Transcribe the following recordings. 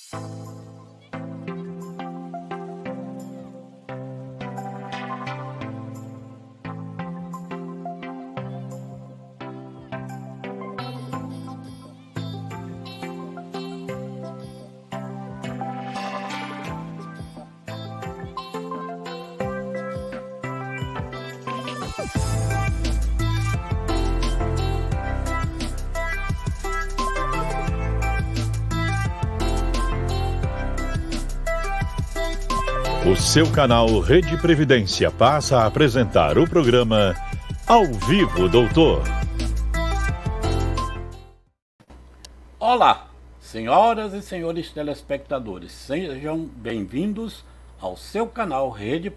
O seu canal Rede Previdência passa a apresentar o programa Ao Vivo, Doutor. Olá, senhoras e senhores telespectadores, sejam bem-vindos ao seu canal Rede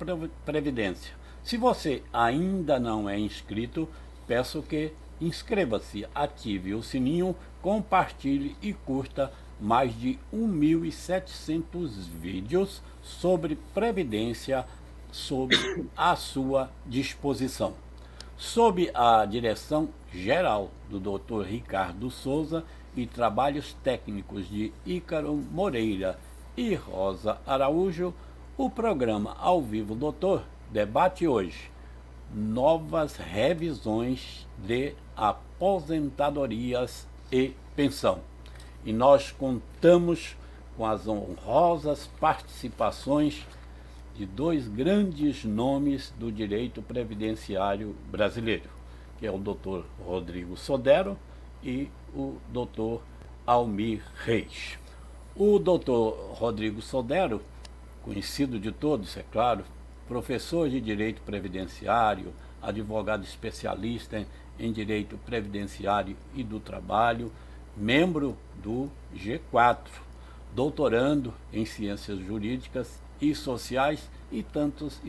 Previdência. Se você ainda não é inscrito, peço que inscreva-se, ative o sininho, compartilhe e curta mais de 1.700 vídeos sobre previdência sob a sua disposição. Sob a direção geral do Dr. Ricardo Souza e trabalhos técnicos de Ícaro Moreira e Rosa Araújo, o programa Ao Vivo Doutor debate hoje novas revisões de aposentadorias e pensão. E nós contamos com as honrosas participações de dois grandes nomes do direito previdenciário brasileiro, que é o Dr. Rodrigo Sodero e o Dr. Almir Reis. O Dr. Rodrigo Sodero, conhecido de todos, é claro, professor de direito previdenciário, advogado especialista em direito previdenciário e do trabalho, membro do G4, doutorando em ciências jurídicas e sociais e tantos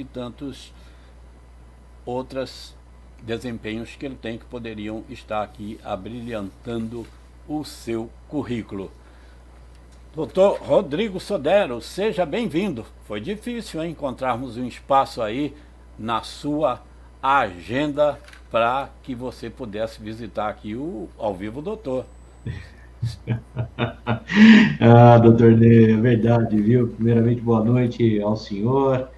outros desempenhos que ele tem que poderiam estar aqui abrilhantando o seu currículo. Doutor Rodrigo Sodero, seja bem-vindo. Foi difícil encontrarmos um espaço aí na sua agenda para que você pudesse visitar aqui o Ao Vivo Doutor. Doutor Ney, é verdade, viu? Primeiramente, boa noite ao senhor,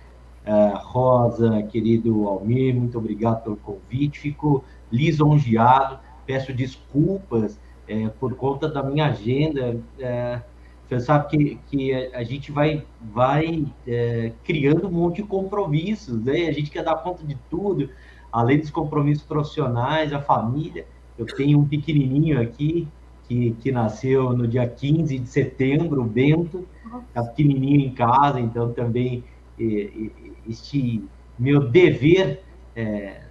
Rosa, querido Almir, muito obrigado pelo convite, fico lisonjeado, peço desculpas por conta da minha agenda, você sabe que a gente vai criando um monte de compromissos, né? A gente quer dar conta de tudo, além dos compromissos profissionais, a família. Eu tenho um pequenininho aqui, que nasceu no dia 15 de setembro, o Bento, está pequenininho em casa, então também este meu dever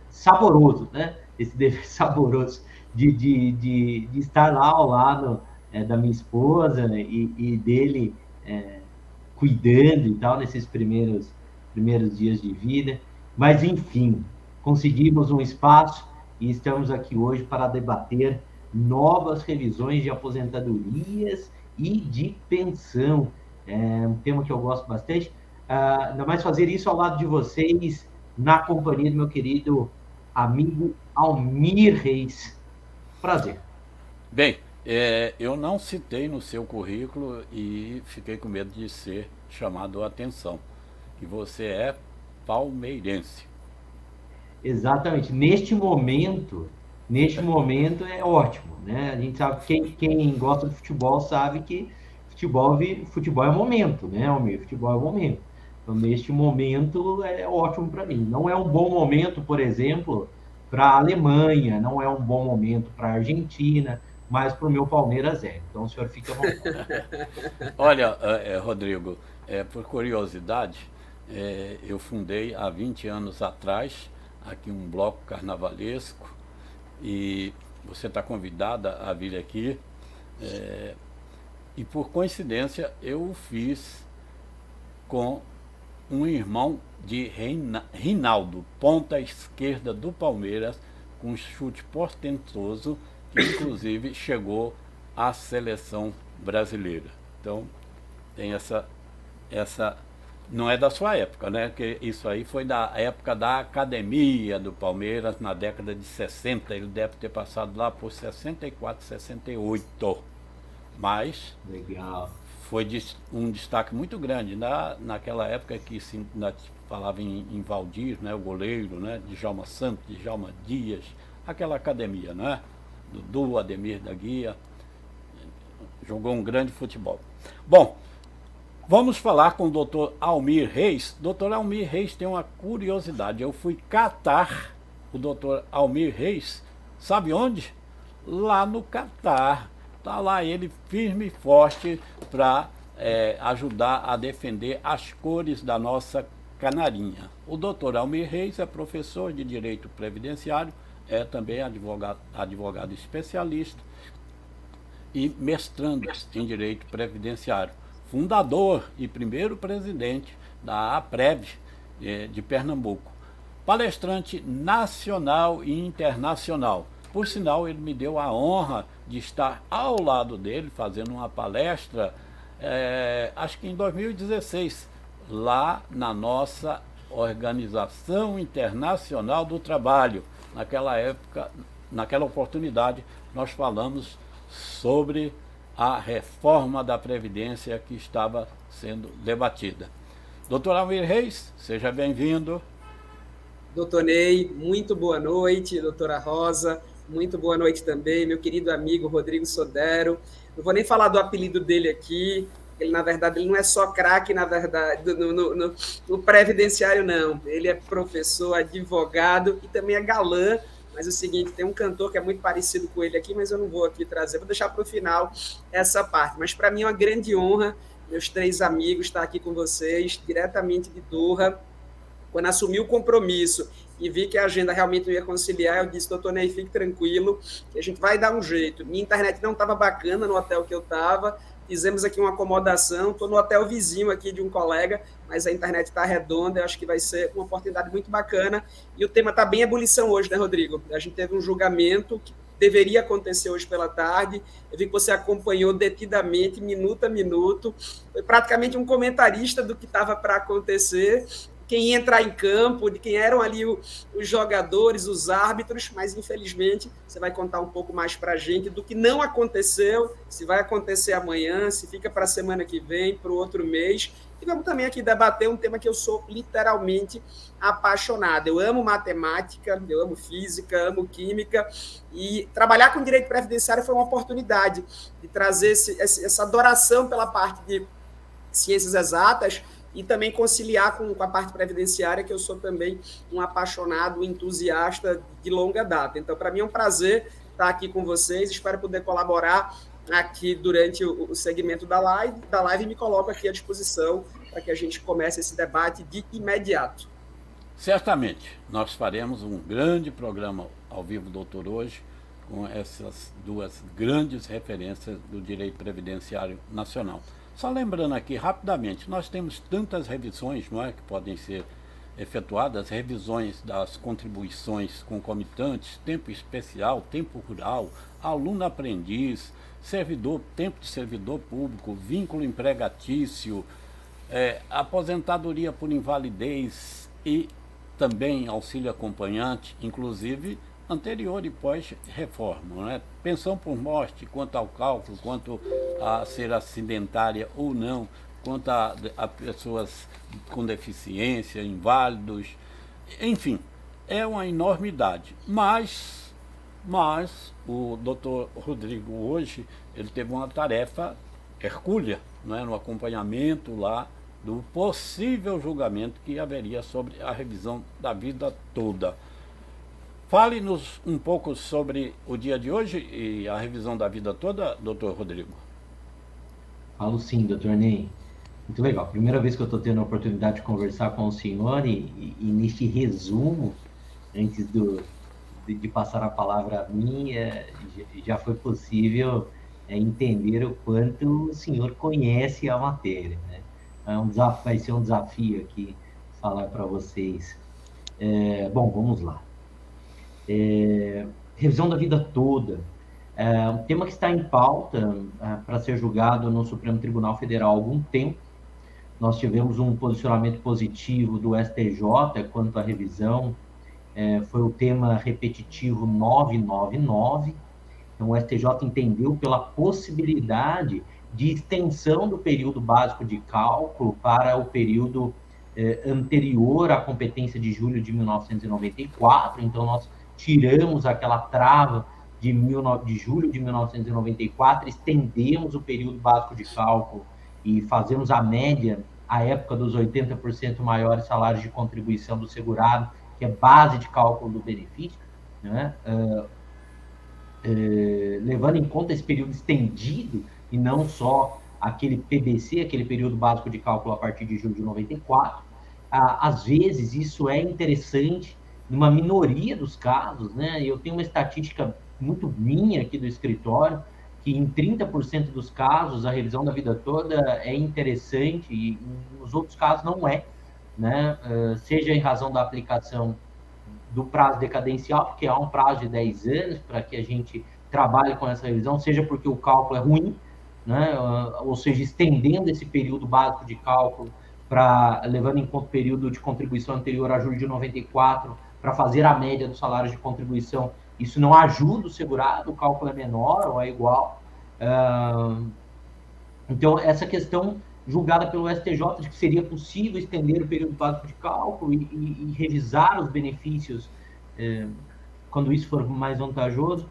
saboroso, né? Esse dever saboroso de estar lá ao lado da minha esposa e dele cuidando e tal, nesses primeiros dias de vida. Mas, enfim, conseguimos um espaço e estamos aqui hoje para debater novas revisões de aposentadorias e de pensão. É um tema que eu gosto bastante. Ainda mais fazer isso ao lado de vocês, na companhia do meu querido amigo Almir Reis. Prazer. Bem, eu não citei no seu currículo e fiquei com medo de ser chamado a atenção, que você é palmeirense. Exatamente. Neste momento é ótimo, né? A gente sabe, quem gosta de futebol sabe que futebol é momento, né, Almir? Futebol é momento. Então, neste momento é ótimo para mim. Não é um bom momento, por exemplo, para a Alemanha, não é um bom momento para a Argentina, mas para o meu Palmeiras é. Então, o senhor fica à vontade. Olha, Rodrigo, por curiosidade, eu fundei há 20 anos atrás aqui um bloco carnavalesco e você está convidada a vir aqui. E por coincidência eu o fiz com um irmão de Rinaldo, ponta esquerda do Palmeiras, com um chute portentoso, que inclusive chegou à seleção brasileira. Então tem essa não é da sua época, né? Porque isso aí foi da época da academia do Palmeiras, na década de 60, ele deve ter passado lá por 64, 68. Mas legal. foi um destaque muito grande naquela época que se falava em Valdir, né, o goleiro, né, Djalma Santos, Djalma Dias, aquela academia, né, Dudu, Ademir da Guia, jogou um grande futebol. Bom, vamos falar com o doutor Almir Reis. Doutor Almir Reis tem uma curiosidade. Eu fui catar o doutor Almir Reis, sabe onde? Lá no Catar. Está lá ele firme e forte para ajudar a defender as cores da nossa canarinha. O doutor Almir Reis é professor de Direito Previdenciário, é também advogado especialista e mestrando em Direito Previdenciário. Fundador e primeiro presidente da APREV de Pernambuco. Palestrante nacional e internacional. Por sinal, ele me deu a honra de estar ao lado dele, fazendo uma palestra, acho que em 2016, lá na nossa Organização Internacional do Trabalho. Naquela época, naquela oportunidade, nós falamos sobre a reforma da Previdência que estava sendo debatida. Doutor Almir Reis, seja bem-vindo. Doutor Ney, muito boa noite. Doutora Rosa, muito boa noite também. Meu querido amigo Rodrigo Sodero. Não vou nem falar do apelido dele aqui. Ele, na verdade, ele não é só craque, na verdade, no previdenciário, não. Ele é professor, advogado e também é galã. Mas é o seguinte, tem um cantor que é muito parecido com ele aqui, mas eu não vou aqui trazer, vou deixar para o final essa parte. Mas para mim é uma grande honra, meus 3 amigos, estar aqui com vocês, diretamente de Doha. Quando assumi o compromisso e vi que a agenda realmente não ia conciliar, eu disse, doutor Ney, fique tranquilo, que a gente vai dar um jeito. Minha internet não estava bacana no hotel que eu estava, fizemos aqui uma acomodação, estou no hotel vizinho aqui de um colega, mas a internet está redonda, eu acho que vai ser uma oportunidade muito bacana. E o tema está bem ebulição hoje, né, Rodrigo? A gente teve um julgamento que deveria acontecer hoje pela tarde, eu vi que você acompanhou detidamente, minuto a minuto, foi praticamente um comentarista do que estava para acontecer, quem ia entrar em campo, de quem eram ali os jogadores, os árbitros, mas infelizmente você vai contar um pouco mais para a gente do que não aconteceu, se vai acontecer amanhã, se fica para a semana que vem, para o outro mês. E vamos também aqui debater um tema que eu sou literalmente apaixonado. Eu amo matemática, eu amo física, amo química, e trabalhar com direito previdenciário foi uma oportunidade de trazer essa adoração pela parte de ciências exatas, e também conciliar com a parte previdenciária, que eu sou também um apaixonado, um entusiasta de longa data. Então, para mim é um prazer estar aqui com vocês, espero poder colaborar aqui durante o segmento da live e me coloco aqui à disposição para que a gente comece esse debate de imediato. Certamente, nós faremos um grande programa ao vivo, doutor, hoje, com essas 2 grandes referências do direito previdenciário nacional. Só lembrando aqui rapidamente, nós temos tantas revisões, não é, que podem ser efetuadas, revisões das contribuições concomitantes, tempo especial, tempo rural, aluno-aprendiz, tempo de servidor público, vínculo empregatício, aposentadoria por invalidez e também auxílio acompanhante, inclusive anterior e pós-reforma, né? Pensão por morte, quanto ao cálculo, quanto a ser acidentária ou não, quanto a pessoas com deficiência, inválidos, enfim, é uma enormidade. Mas o doutor Rodrigo hoje, ele teve uma tarefa hercúlea, né, no acompanhamento lá do possível julgamento que haveria sobre a revisão da vida toda. Fale-nos um pouco sobre o dia de hoje e a revisão da vida toda, doutor Rodrigo. Falo sim, doutor Ney. Muito legal. Primeira vez que eu estou tendo a oportunidade de conversar com o senhor e neste resumo, antes de passar a palavra a mim, já foi possível entender o quanto o senhor conhece a matéria, né? Vai ser um desafio aqui falar para vocês. Bom, vamos lá. Revisão da vida toda. Um tema que está em pauta para ser julgado no Supremo Tribunal Federal há algum tempo. Nós tivemos um posicionamento positivo do STJ quanto à revisão. Foi o tema repetitivo 999. Então, o STJ entendeu pela possibilidade de extensão do período básico de cálculo para o período anterior à competência de julho de 1994. Então, nós tiramos aquela trava de julho de 1994, estendemos o período básico de cálculo e fazemos a média à época dos 80% maiores salários de contribuição do segurado, que é base de cálculo do benefício, né? Levando em conta esse período estendido e não só aquele PBC, aquele período básico de cálculo a partir de julho de 94. Às vezes isso é interessante numa minoria dos casos, né? Eu tenho uma estatística muito minha aqui do escritório, que em 30% dos casos a revisão da vida toda é interessante e nos outros casos não é, né? Seja em razão da aplicação do prazo decadencial, porque há um prazo de 10 anos para que a gente trabalhe com essa revisão, seja porque o cálculo é ruim, né? Ou seja, estendendo esse período básico de cálculo, levando em conta o período de contribuição anterior a julho de 94, para fazer a média dos salários de contribuição. Isso não ajuda o segurado, o cálculo é menor ou é igual. Então, essa questão julgada pelo STJ de que seria possível estender o período básico de cálculo e revisar os benefícios quando isso for mais vantajoso,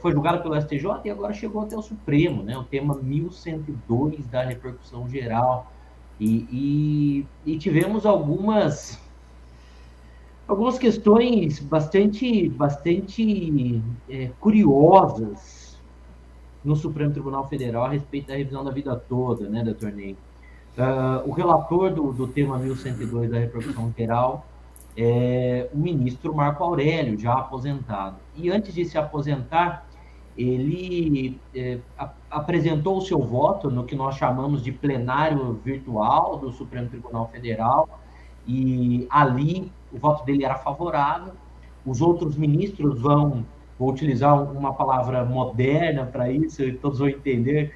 foi julgada pelo STJ e agora chegou até o Supremo, né? O tema 1102 da repercussão geral. E tivemos algumas questões bastante curiosas no Supremo Tribunal Federal a respeito da revisão da vida toda, né, doutor Ney? O relator do tema 1102 da repercussão geral é o ministro Marco Aurélio, já aposentado. E antes de se aposentar, ele apresentou o seu voto no que nós chamamos de plenário virtual do Supremo Tribunal Federal, e ali o voto dele era favorável. Os outros ministros vou utilizar uma palavra moderna para isso, todos vão entender,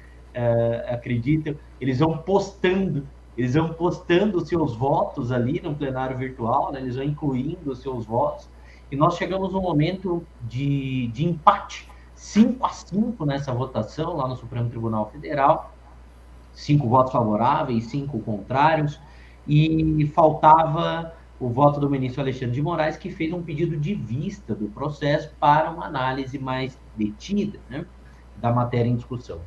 acreditam, eles vão postando os seus votos ali no plenário virtual, né? Eles vão incluindo os seus votos, e nós chegamos num momento de empate, 5-5 nessa votação lá no Supremo Tribunal Federal, 5 votos favoráveis, 5 contrários, e faltava o voto do ministro Alexandre de Moraes, que fez um pedido de vista do processo para uma análise mais detida, né, da matéria em discussão.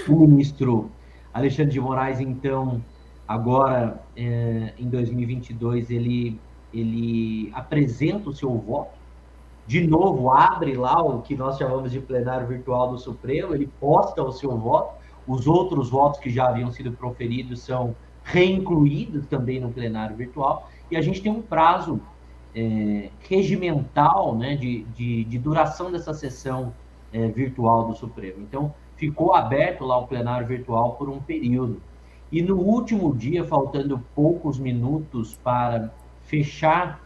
O ministro Alexandre de Moraes, então, agora, em 2022, ele apresenta o seu voto, de novo, abre lá o que nós chamamos de plenário virtual do Supremo, ele posta o seu voto, os outros votos que já haviam sido proferidos são reincluídos também no plenário virtual, e a gente tem um prazo regimental, né, de duração dessa sessão virtual do Supremo. Então, ficou aberto lá o plenário virtual por um período. E no último dia, faltando poucos minutos para fechar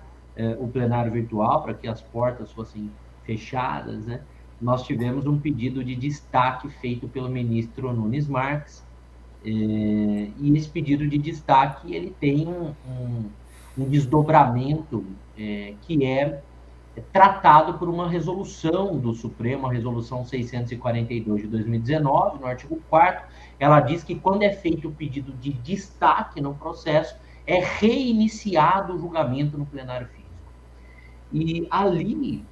o plenário virtual, para que as portas fossem fechadas, né, nós tivemos um pedido de destaque feito pelo ministro Nunes Marques, e esse pedido de destaque ele tem um desdobramento que é tratado por uma resolução do Supremo, a resolução 642 de 2019, no artigo 4º, ela diz que quando é feito o pedido de destaque no processo, é reiniciado o julgamento no plenário físico. E ali,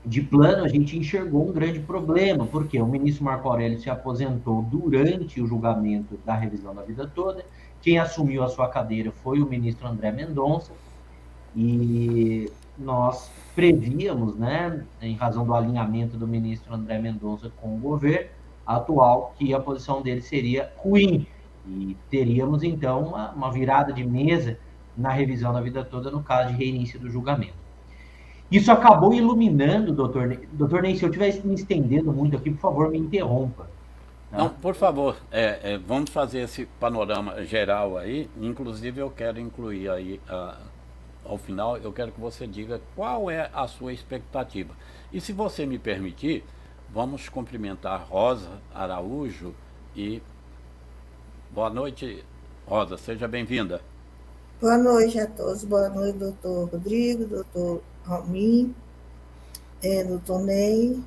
de plano, a gente enxergou um grande problema, porque o ministro Marco Aurélio se aposentou durante o julgamento da revisão da vida toda, quem assumiu a sua cadeira foi o ministro André Mendonça, e nós prevíamos, né, em razão do alinhamento do ministro André Mendonça com o governo atual, que a posição dele seria ruim, e teríamos, então, uma virada de mesa na revisão da vida toda, no caso de reinício do julgamento. Isso acabou iluminando, doutor Ney. Doutor Ney, se eu estiver me estendendo muito aqui, por favor, me interrompa. Tá? Não, por favor, vamos fazer esse panorama geral aí, inclusive eu quero incluir aí, ao final, eu quero que você diga qual é a sua expectativa. E se você me permitir, vamos cumprimentar Rosa Araújo e boa noite, Rosa, seja bem-vinda. Boa noite a todos, boa noite, doutor Rodrigo, doutor Almir, doutor Ney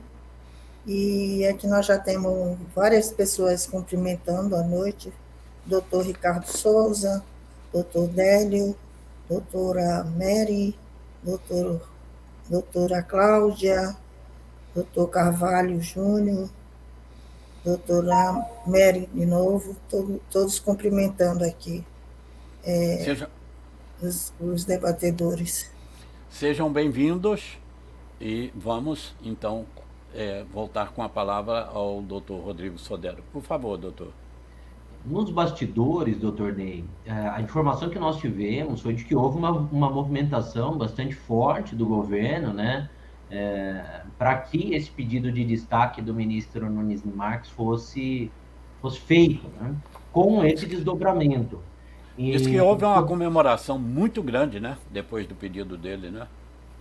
E aqui nós já temos várias pessoas cumprimentando à noite, doutor Ricardo Souza, doutor Délio, doutora Mary, doutora Cláudia, doutor Carvalho Júnior, doutora Mary de novo, todos cumprimentando aqui Seja- os debatedores. Sejam bem-vindos e vamos, então, voltar com a palavra ao doutor Rodrigo Sodero. Por favor, doutor. Nos bastidores, doutor Ney, a informação que nós tivemos foi de que houve uma movimentação bastante forte do governo, né, para que esse pedido de destaque do ministro Nunes Marques fosse feito, né, com esse desdobramento. Diz que houve uma comemoração muito grande, né, depois do pedido dele, né?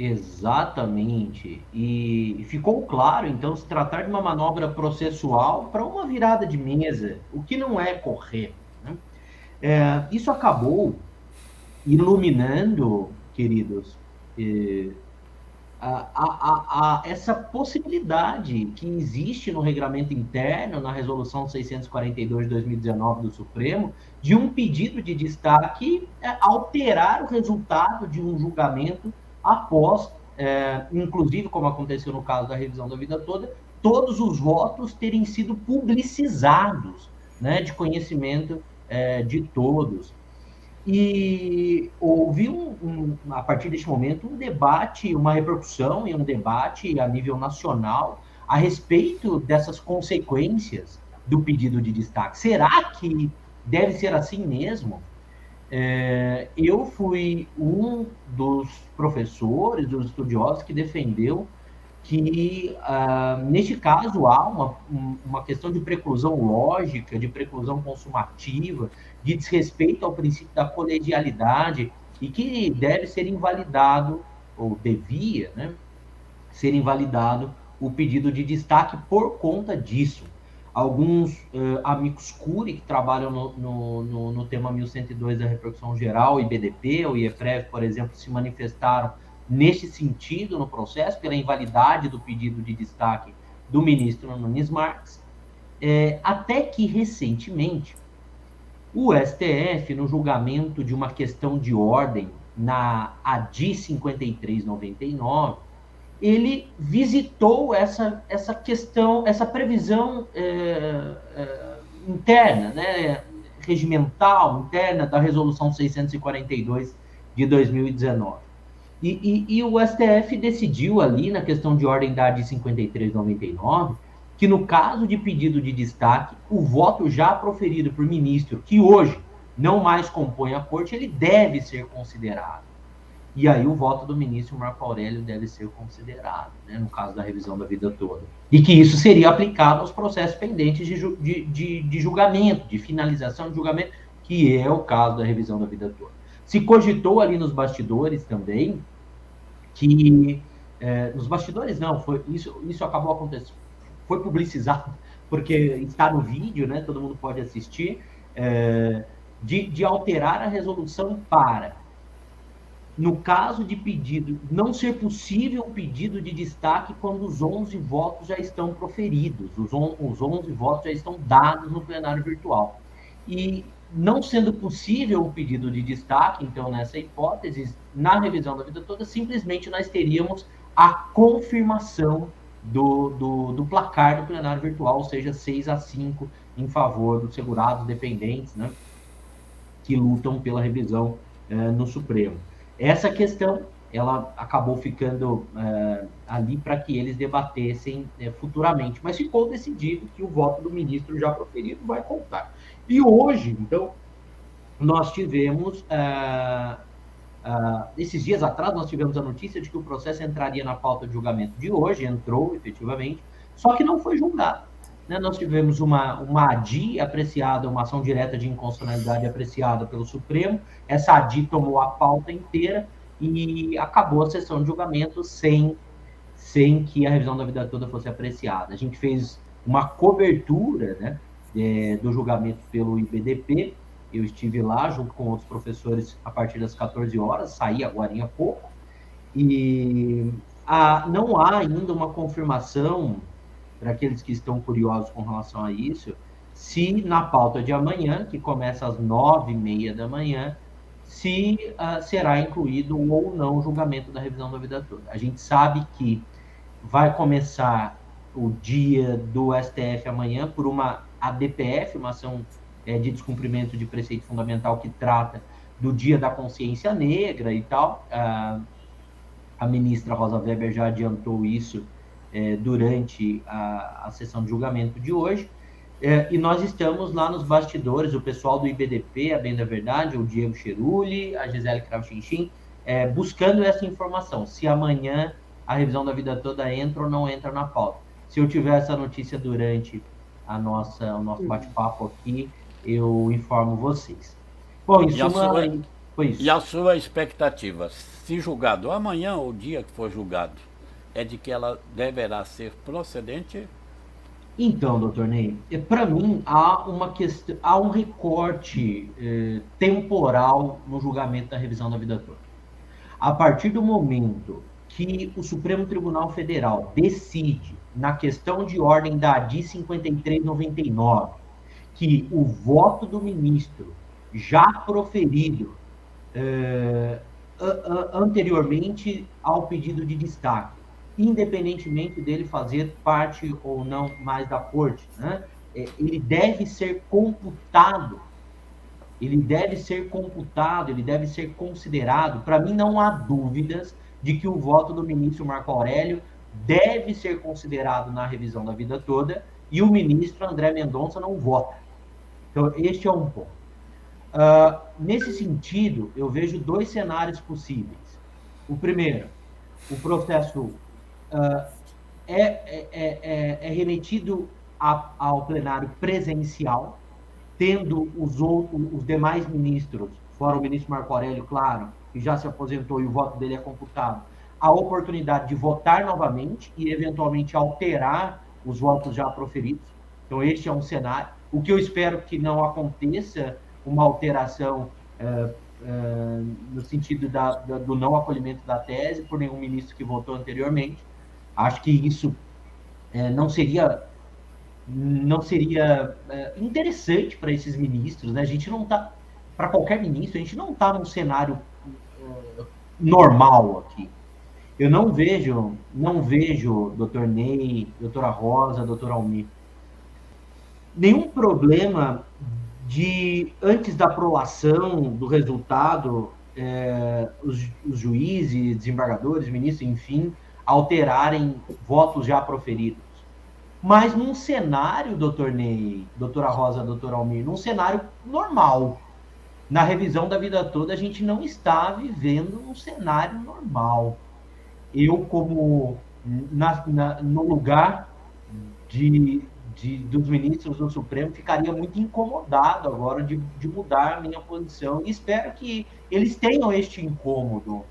Exatamente. E ficou claro, então, se tratar de uma manobra processual para uma virada de mesa, o que não é correto, né? Isso acabou iluminando, queridos, essa possibilidade que existe no regramento interno, na resolução 642 de 2019 do Supremo, de um pedido de destaque alterar o resultado de um julgamento após, inclusive, como aconteceu no caso da revisão da vida toda, todos os votos terem sido publicizados, né, de conhecimento de todos. E houve, a partir deste momento, um debate, uma repercussão e um debate a nível nacional a respeito dessas consequências do pedido de destaque. Será que deve ser assim mesmo? Eu fui um dos professores, dos estudiosos que defendeu que, neste caso, há uma questão de preclusão lógica, de preclusão consumativa, de desrespeito ao princípio da colegialidade, e que deve ser invalidado, ou devia, né, ser invalidado o pedido de destaque por conta disso. Alguns amigos curi que trabalham no tema 1102 da repercussão geral, o IBDP, o IEPREV, por exemplo, se manifestaram neste sentido no processo, pela invalidade do pedido de destaque do ministro Nunes Marques, até que recentemente o STF, no julgamento de uma questão de ordem na ADI 5399, ele visitou essa questão, essa previsão interna, né, regimental, interna da resolução 642 de 2019. E o STF decidiu ali, na questão de ordem da ADI 5399, que no caso de pedido de destaque, o voto já proferido por ministro, que hoje não mais compõe a corte, ele deve ser considerado. E aí o voto do ministro Marco Aurélio deve ser considerado, né, no caso da revisão da vida toda. E que isso seria aplicado aos processos pendentes de julgamento, de finalização de julgamento, que é o caso da revisão da vida toda. Se cogitou ali nos bastidores também que... nos bastidores não, isso acabou acontecendo, foi publicizado, porque está no vídeo, né, todo mundo pode assistir, de alterar a resolução para, no caso de pedido, não ser possível um pedido de destaque quando os 11 votos já estão proferidos, os 11 votos já estão dados no plenário virtual. E não sendo possível o pedido de destaque, então, nessa hipótese, na revisão da vida toda, simplesmente nós teríamos a confirmação do placar do plenário virtual, ou seja, 6-5 em favor dos segurados dependentes, né, que lutam pela revisão no Supremo. Essa questão, ela acabou ficando ali para que eles debatessem futuramente, mas ficou decidido que o voto do ministro já proferido vai contar. E hoje, então, nós tivemos, esses dias atrás, nós tivemos a notícia de que o processo entraria na pauta de julgamento de hoje, entrou efetivamente, só que não foi julgado, né? Nós tivemos uma ADI apreciada, uma ação direta de inconstitucionalidade apreciada pelo Supremo, essa ADI tomou a pauta inteira e acabou a sessão de julgamento sem que a revisão da vida toda fosse apreciada. A gente fez uma cobertura, né, do julgamento pelo IBDP, eu estive lá junto com outros professores a partir das 14 horas, saí agora há pouco, e não há ainda uma confirmação para aqueles que estão curiosos com relação a isso, se na pauta de amanhã, que começa às 9h30 da manhã, se será incluído ou não o julgamento da revisão da vida toda. A gente sabe que vai começar o dia do STF amanhã por uma ADPF, uma ação de descumprimento de preceito fundamental que trata do Dia da Consciência Negra e tal. A ministra Rosa Weber já adiantou isso durante a sessão de julgamento de hoje. E nós estamos lá nos bastidores, o pessoal do IBDP, a bem da verdade, o Diego Cheruli, a Gisele Krauchinchim, buscando essa informação, se amanhã a revisão da vida toda entra ou não entra na pauta. Se eu tiver essa notícia durante o nosso bate-papo aqui, eu informo vocês. Bom, em suma, foi isso. E a sua expectativa, se julgado amanhã ou o dia que for julgado, é de que ela deverá ser procedente? Então, doutor Ney, para mim há um recorte temporal no julgamento da revisão da vida toda. A partir do momento que o Supremo Tribunal Federal decide, na questão de ordem da ADI 5399, que o voto do ministro já proferido anteriormente ao pedido de destaque, independentemente dele fazer parte ou não mais da corte, né? Ele deve ser computado, ele deve ser considerado. Para mim, não há dúvidas de que o voto do ministro Marco Aurélio deve ser considerado na revisão da vida toda, e o ministro André Mendonça não vota. Então, este é um ponto. Nesse sentido, eu vejo dois cenários possíveis. O primeiro, o processo é remetido ao plenário presencial, tendo os demais ministros, fora o ministro Marco Aurélio, claro, que já se aposentou e o voto dele é computado, a oportunidade de votar novamente e, eventualmente, alterar os votos já proferidos. Então, este é um cenário. O que eu espero que não aconteça uma alteração no sentido do não acolhimento da tese por nenhum ministro que votou anteriormente. Acho que isso não seria interessante para esses ministros, né? A gente não está, para qualquer ministro, a gente não está num cenário normal aqui. Eu não vejo, doutor Ney, doutora Rosa, doutor Almir, nenhum problema de, antes da aprovação do resultado, os juízes, desembargadores, ministros, enfim, alterarem votos já proferidos. Mas num cenário, doutor Ney, doutora Rosa, doutor Almir, num cenário normal, na revisão da vida toda, a gente não está vivendo um cenário normal. Eu, como no lugar dos ministros do Supremo, ficaria muito incomodado agora de mudar a minha posição, e espero que eles tenham este incômodo,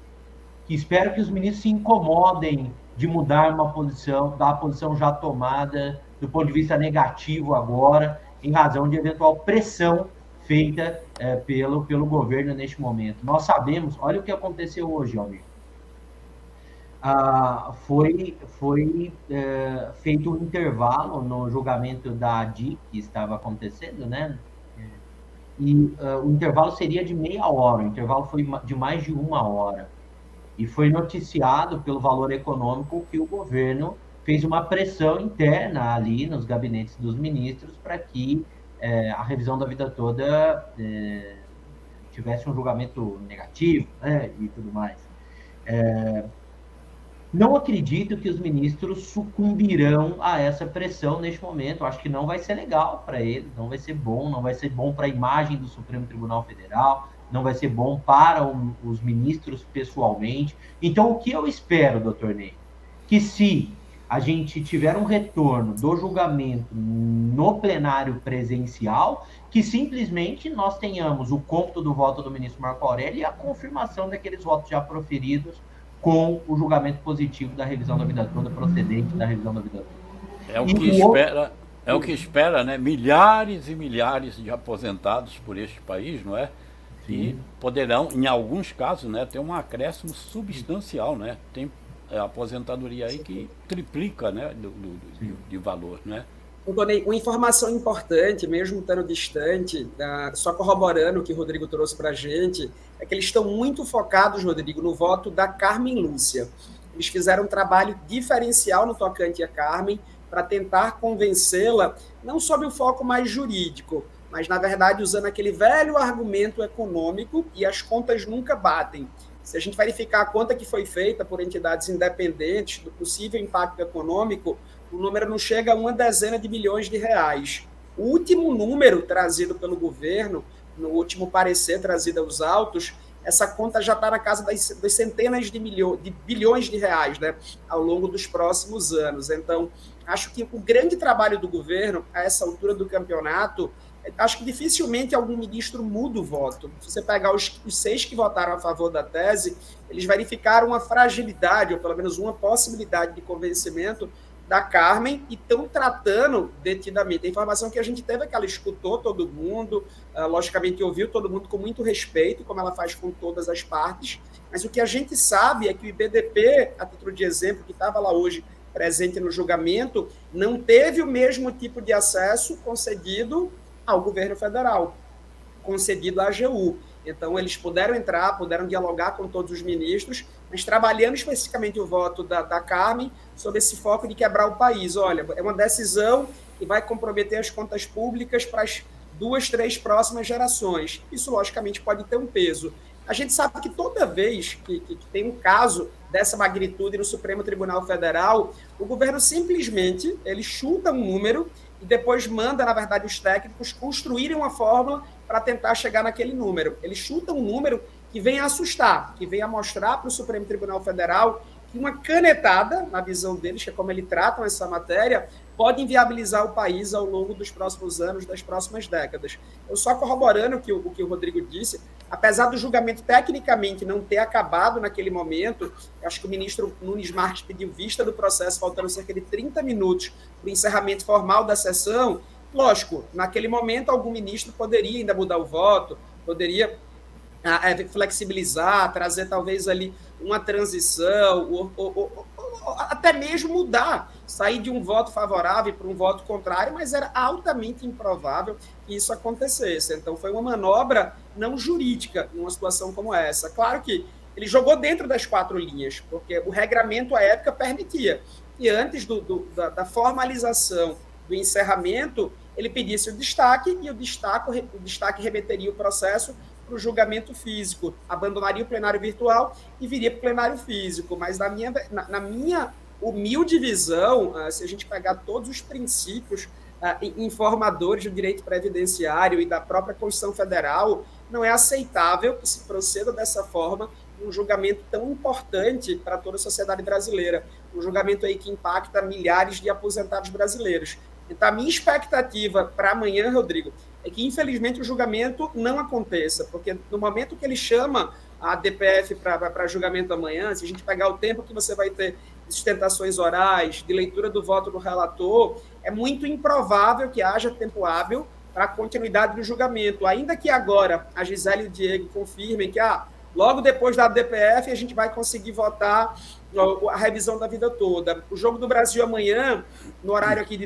espero que os ministros se incomodem de mudar uma posição, da posição já tomada, do ponto de vista negativo agora, em razão de eventual pressão feita pelo governo neste momento. Nós sabemos, olha o que aconteceu hoje, Almir. Foi feito um intervalo no julgamento da ADI, que estava acontecendo, né? E o intervalo seria de meia hora, o intervalo foi de mais de 1 hora. E foi noticiado pelo Valor Econômico que o governo fez uma pressão interna ali nos gabinetes dos ministros para que a revisão da vida toda tivesse um julgamento negativo, né, e tudo mais. Não acredito que os ministros sucumbirão a essa pressão neste momento. Acho que não vai ser legal para eles, não vai ser bom para a imagem do Supremo Tribunal Federal, não vai ser bom para os ministros pessoalmente. Então, o que eu espero, doutor Ney? Que se a gente tiver um retorno do julgamento no plenário presencial, que simplesmente nós tenhamos o cômputo do voto do ministro Marco Aurélio e a confirmação daqueles votos já proferidos com o julgamento positivo da revisão da vida toda, procedente da revisão da vida toda. É o que espera, né? Milhares e milhares de aposentados por este país, não é? Sim. E poderão, em alguns casos, né, ter um acréscimo substancial, né? Tem a aposentadoria aí que triplica, né, de valor, né? Tonei, uma informação importante, mesmo estando distante, só corroborando o que o Rodrigo trouxe para a gente, é que eles estão muito focados, Rodrigo, no voto da Carmen Lúcia. Eles fizeram um trabalho diferencial no tocante a Carmen para tentar convencê-la, não sob o foco mais jurídico, mas, na verdade, usando aquele velho argumento econômico, e as contas nunca batem. Se a gente verificar a conta que foi feita por entidades independentes do possível impacto econômico, o número não chega a uma dezena de milhões de reais. O último número trazido pelo governo, no último parecer trazido aos autos, essa conta já está na casa das centenas de bilhões de reais, né, ao longo dos próximos anos. Então, acho que o grande trabalho do governo, a essa altura do campeonato, acho que dificilmente algum ministro muda o voto. Se você pegar os 6 que votaram a favor da tese, eles verificaram uma fragilidade, ou pelo menos uma possibilidade de convencimento da Carmen, e estão tratando detidamente. A informação que a gente teve é que ela escutou todo mundo, logicamente ouviu todo mundo com muito respeito, como ela faz com todas as partes, mas o que a gente sabe é que o IBDP, a título de exemplo, que estava lá hoje presente no julgamento, não teve o mesmo tipo de acesso concedido ao governo federal, concedido à AGU. Então, eles puderam entrar, puderam dialogar com todos os ministros, mas trabalhando especificamente o voto da Carmen sobre esse foco de quebrar o país. Olha, é uma decisão que vai comprometer as contas públicas para as 2, 3 próximas gerações. Isso, logicamente, pode ter um peso. A gente sabe que toda vez que tem um caso dessa magnitude no Supremo Tribunal Federal, o governo simplesmente ele chuta um número e depois manda, na verdade, os técnicos construírem uma fórmula para tentar chegar naquele número. Eles chutam um número que vem a assustar, que vem a mostrar para o Supremo Tribunal Federal que uma canetada, na visão deles, que é como eles tratam essa matéria, pode inviabilizar o país ao longo dos próximos anos, das próximas décadas. Eu só corroborando o que o Rodrigo disse, apesar do julgamento tecnicamente não ter acabado naquele momento, acho que o ministro Nunes Marques pediu vista do processo, faltando cerca de 30 minutos para o encerramento formal da sessão. Lógico, naquele momento algum ministro poderia ainda mudar o voto, poderia flexibilizar, trazer talvez ali uma transição, ou até mesmo mudar, sair de um voto favorável para um voto contrário, mas era altamente improvável que isso acontecesse. Então, foi uma manobra não jurídica numa situação como essa. Claro que ele jogou dentro das 4 linhas, porque o regramento à época permitia. E antes da formalização do encerramento, ele pedisse o destaque, e o destaque remeteria o processo para o julgamento físico, abandonaria o plenário virtual e viria para o plenário físico. Mas na minha humilde visão, se a gente pegar todos os princípios informadores do direito previdenciário e da própria Constituição Federal, não é aceitável que se proceda dessa forma um julgamento tão importante para toda a sociedade brasileira, um julgamento aí que impacta milhares de aposentados brasileiros. Então, a minha expectativa para amanhã, Rodrigo, é que, infelizmente, o julgamento não aconteça, porque no momento que ele chama a DPF para julgamento amanhã, se a gente pegar o tempo que você vai ter de sustentações orais, de leitura do voto do relator, é muito improvável que haja tempo hábil para a continuidade do julgamento, ainda que agora a Gisele e o Diego confirmem que logo depois da DPF a gente vai conseguir votar a revisão da vida toda. O Jogo do Brasil amanhã, no horário aqui de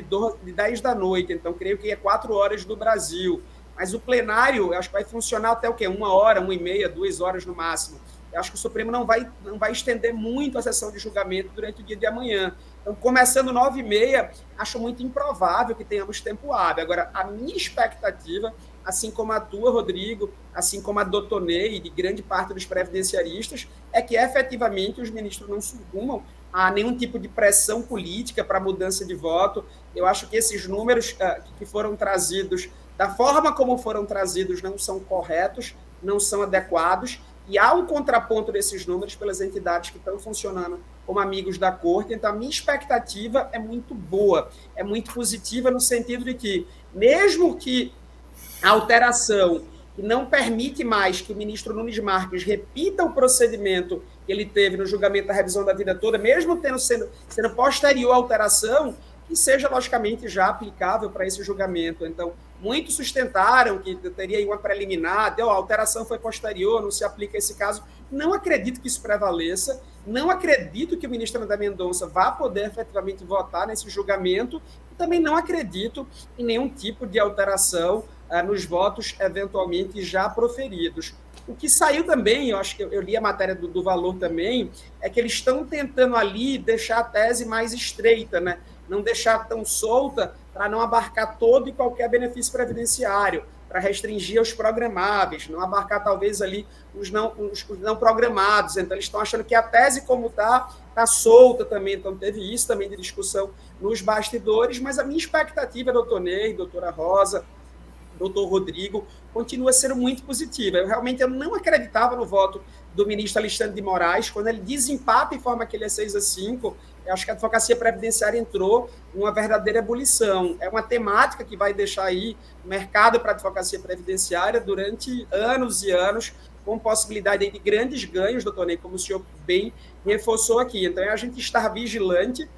10 da noite, então creio que é 4 horas do Brasil. Mas o plenário, eu acho que vai funcionar até o quê? 1 hora, 1h30, 2 horas no máximo. Eu acho que o Supremo não vai estender muito a sessão de julgamento durante o dia de amanhã. Então, começando 9h30, acho muito improvável que tenhamos tempo hábil. Agora, a minha expectativa, assim como a tua, Rodrigo, assim como a do Tonei e de grande parte dos previdenciaristas, é que efetivamente os ministros não sucumbam a nenhum tipo de pressão política para mudança de voto. Eu acho que esses números que foram trazidos, da forma como foram trazidos, não são corretos, não são adequados, e há um contraponto desses números pelas entidades que estão funcionando como amigos da corte. Então, a minha expectativa é muito boa, é muito positiva no sentido de que, mesmo que a alteração que não permite mais que o ministro Nunes Marques repita o procedimento que ele teve no julgamento da revisão da vida toda, mesmo sendo posterior à alteração, e seja, logicamente, já aplicável para esse julgamento. Então, muitos sustentaram que teria aí uma preliminar, a alteração foi posterior, não se aplica esse caso. Não acredito que isso prevaleça, não acredito que o ministro André Mendonça vá poder efetivamente votar nesse julgamento, e também não acredito em nenhum tipo de alteração nos votos eventualmente já proferidos. O que saiu também, eu acho que eu li a matéria do Valor também, é que eles estão tentando ali deixar a tese mais estreita, né? Não deixar tão solta para não abarcar todo e qualquer benefício previdenciário, para restringir os programáveis, não abarcar talvez ali os não programados. Então, eles estão achando que a tese como está solta também. Então, teve isso também de discussão nos bastidores, mas a minha expectativa, doutor Ney, doutora Rosa, doutor Rodrigo, continua sendo muito positiva. Eu não acreditava no voto do ministro Alexandre de Moraes, quando ele desempata e forma aquele 6-5, eu acho que a advocacia previdenciária entrou numa verdadeira ebulição. É uma temática que vai deixar aí o mercado para a advocacia previdenciária durante anos e anos, com possibilidade de grandes ganhos, doutor Ney, como o senhor bem reforçou aqui. Então, é a gente estar vigilante.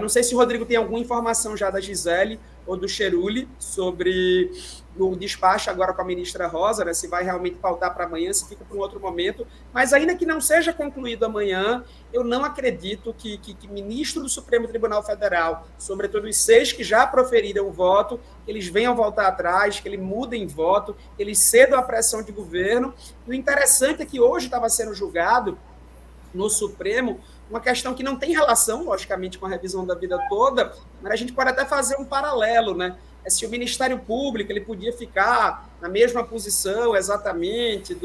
Não sei se o Rodrigo tem alguma informação já da Gisele ou do Cheruli sobre o despacho agora com a ministra Rosa, né, se vai realmente pautar para amanhã, se fica para um outro momento, mas ainda que não seja concluído amanhã, eu não acredito que ministro do Supremo Tribunal Federal, sobretudo os 6 que já proferiram o voto, que eles venham voltar atrás, que eles mudem voto, que eles cedam à pressão de governo. E o interessante é que hoje estava sendo julgado no Supremo uma questão que não tem relação, logicamente, com a revisão da vida toda, mas a gente pode até fazer um paralelo, né? É se o Ministério Público ele podia ficar na mesma posição exatamente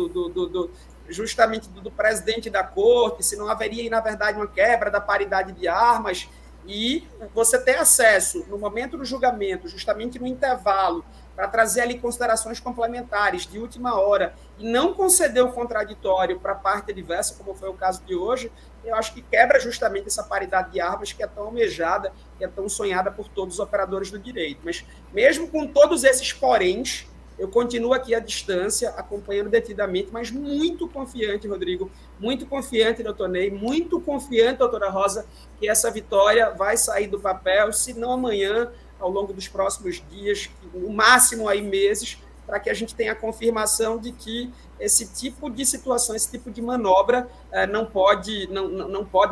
justamente do presidente da corte, se não haveria, na verdade, uma quebra da paridade de armas, e você ter acesso, no momento do julgamento, justamente no intervalo, para trazer ali considerações complementares de última hora e não conceder o contraditório para a parte adversa, como foi o caso de hoje, eu acho que quebra justamente essa paridade de armas que é tão almejada, que é tão sonhada por todos os operadores do direito. Mas, mesmo com todos esses poréns, eu continuo aqui à distância, acompanhando detidamente, mas muito confiante, Rodrigo, muito confiante, doutor Ney, muito confiante, doutora Rosa, que essa vitória vai sair do papel, se não amanhã, ao longo dos próximos dias, no máximo aí meses, para que a gente tenha a confirmação de que esse tipo de situação, esse tipo de manobra não pode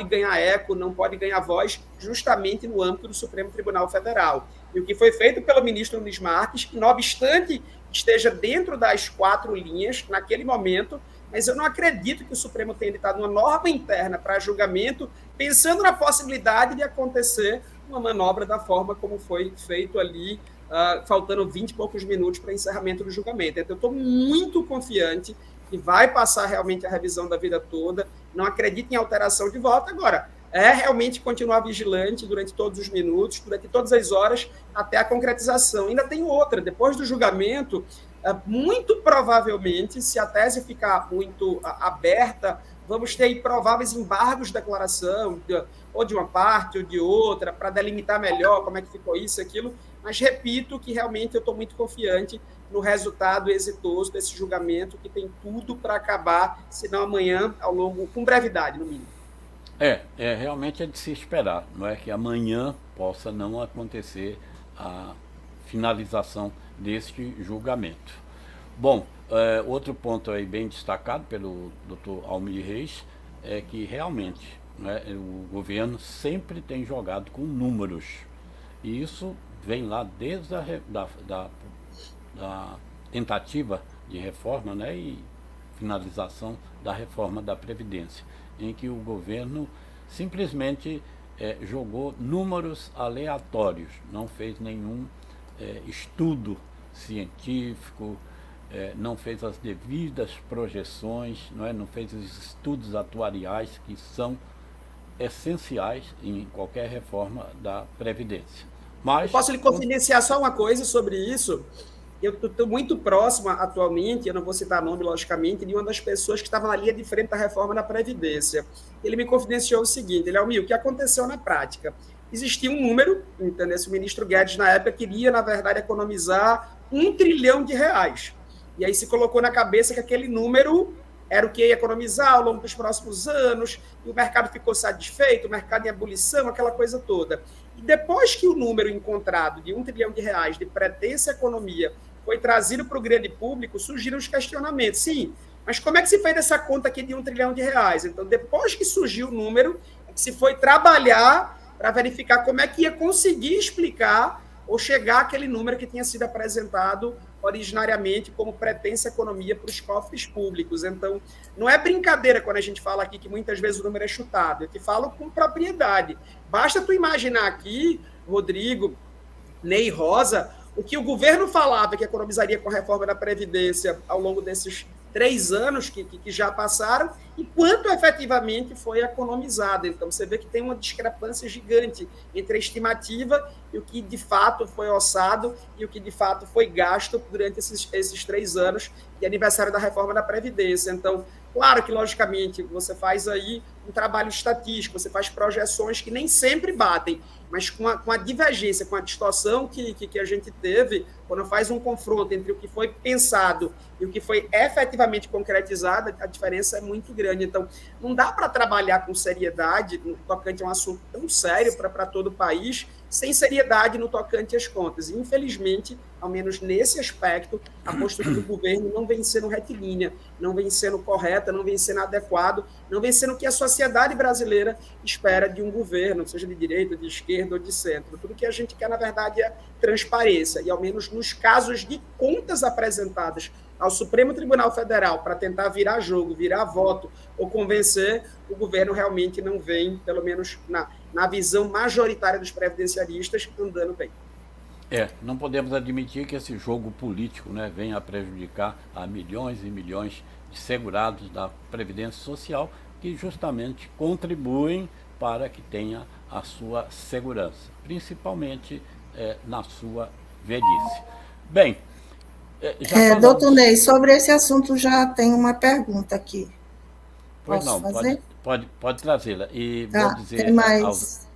ganhar eco, não pode ganhar voz, justamente no âmbito do Supremo Tribunal Federal. E o que foi feito pelo ministro Nunes Marques, que, não obstante esteja dentro das 4 linhas, naquele momento, mas eu não acredito que o Supremo tenha editado uma norma interna para julgamento, pensando na possibilidade de acontecer uma manobra da forma como foi feito ali, faltando 20 e poucos minutos para encerramento do julgamento. Então, eu estou muito confiante que vai passar realmente a revisão da vida toda, não acredito em alteração de voto. Agora, é realmente continuar vigilante durante todos os minutos, durante todas as horas, até a concretização. Ainda tem outra, depois do julgamento, muito provavelmente, se a tese ficar muito aberta, vamos ter prováveis embargos de declaração, ou de uma parte ou de outra, para delimitar melhor como é que ficou isso, aquilo, mas repito que realmente eu estou muito confiante no resultado exitoso desse julgamento, que tem tudo para acabar, se não amanhã, com brevidade, no mínimo. Realmente é de se esperar, não é que amanhã possa não acontecer a finalização deste julgamento. Bom, outro ponto aí bem destacado pelo Dr. Almir Reis é que realmente, né, o governo sempre tem jogado com números, e isso vem lá desde da tentativa de reforma, né, e finalização da reforma da Previdência, em que o governo simplesmente jogou números aleatórios, não fez nenhum estudo científico, não fez as devidas projeções, não fez os estudos atuariais que são essenciais em qualquer reforma da Previdência. Mas, eu posso lhe confidenciar só uma coisa sobre isso? Eu estou muito próximo atualmente, eu não vou citar nome, logicamente, de uma das pessoas que estava na linha de frente da reforma da Previdência. Ele me confidenciou o seguinte: ele, Almir, o que aconteceu na prática? Existia um número, entendeu? O ministro Guedes, na época, queria, na verdade, economizar R$1 trilhão. E aí se colocou na cabeça que aquele número era o que ia economizar ao longo dos próximos anos, e o mercado ficou satisfeito, o mercado em ebulição, aquela coisa toda. E depois que o número encontrado de R$1 trilhão de pretensa economia foi trazido para o grande público, surgiram os questionamentos. Sim, mas como é que se fez essa conta aqui de R$1 trilhão? Então, depois que surgiu o número, é que se foi trabalhar para verificar como é que ia conseguir explicar ou chegar àquele número que tinha sido apresentado originariamente como pretensa economia para os cofres públicos. Então, não é brincadeira quando a gente fala aqui que muitas vezes o número é chutado, eu te falo com propriedade. Basta tu imaginar aqui, Rodrigo, Ney, Rosa, o que o governo falava que economizaria com a reforma da Previdência ao longo desses 3 anos que já passaram, e quanto efetivamente foi economizado. Então, você vê que tem uma discrepância gigante entre a estimativa e o que de fato foi orçado e o que de fato foi gasto durante esses 3 anos de aniversário da reforma da Previdência. Então, claro que, logicamente, você faz aí um trabalho estatístico, você faz projeções que nem sempre batem, mas com a divergência, com a distorção que a gente teve, quando faz um confronto entre o que foi pensado e o que foi efetivamente concretizado, a diferença é muito grande. Então, não dá para trabalhar com seriedade no tocante a um assunto tão sério para todo o país, sem seriedade no tocante às contas. E, infelizmente, ao menos nesse aspecto, a postura do governo não vem sendo retilínea, não vem sendo correta, não vem sendo adequado, não vem sendo o que a sociedade brasileira espera de um governo, seja de direita, de esquerda ou de centro. Tudo que a gente quer, na verdade, é transparência. E, ao menos nos casos de contas apresentadas ao Supremo Tribunal Federal para tentar virar jogo, virar voto ou convencer, o governo realmente não vem, pelo menos na visão majoritária dos previdenciaristas, andando bem. Não podemos admitir que esse jogo político, né, venha a prejudicar a milhões e milhões de segurados da Previdência Social, que justamente contribuem para que tenha a sua segurança, principalmente na sua velhice. Bem, doutor Ney, sobre esse assunto já tem uma pergunta aqui. Posso fazer? Pode trazê-la. E tá, vou dizer tem mais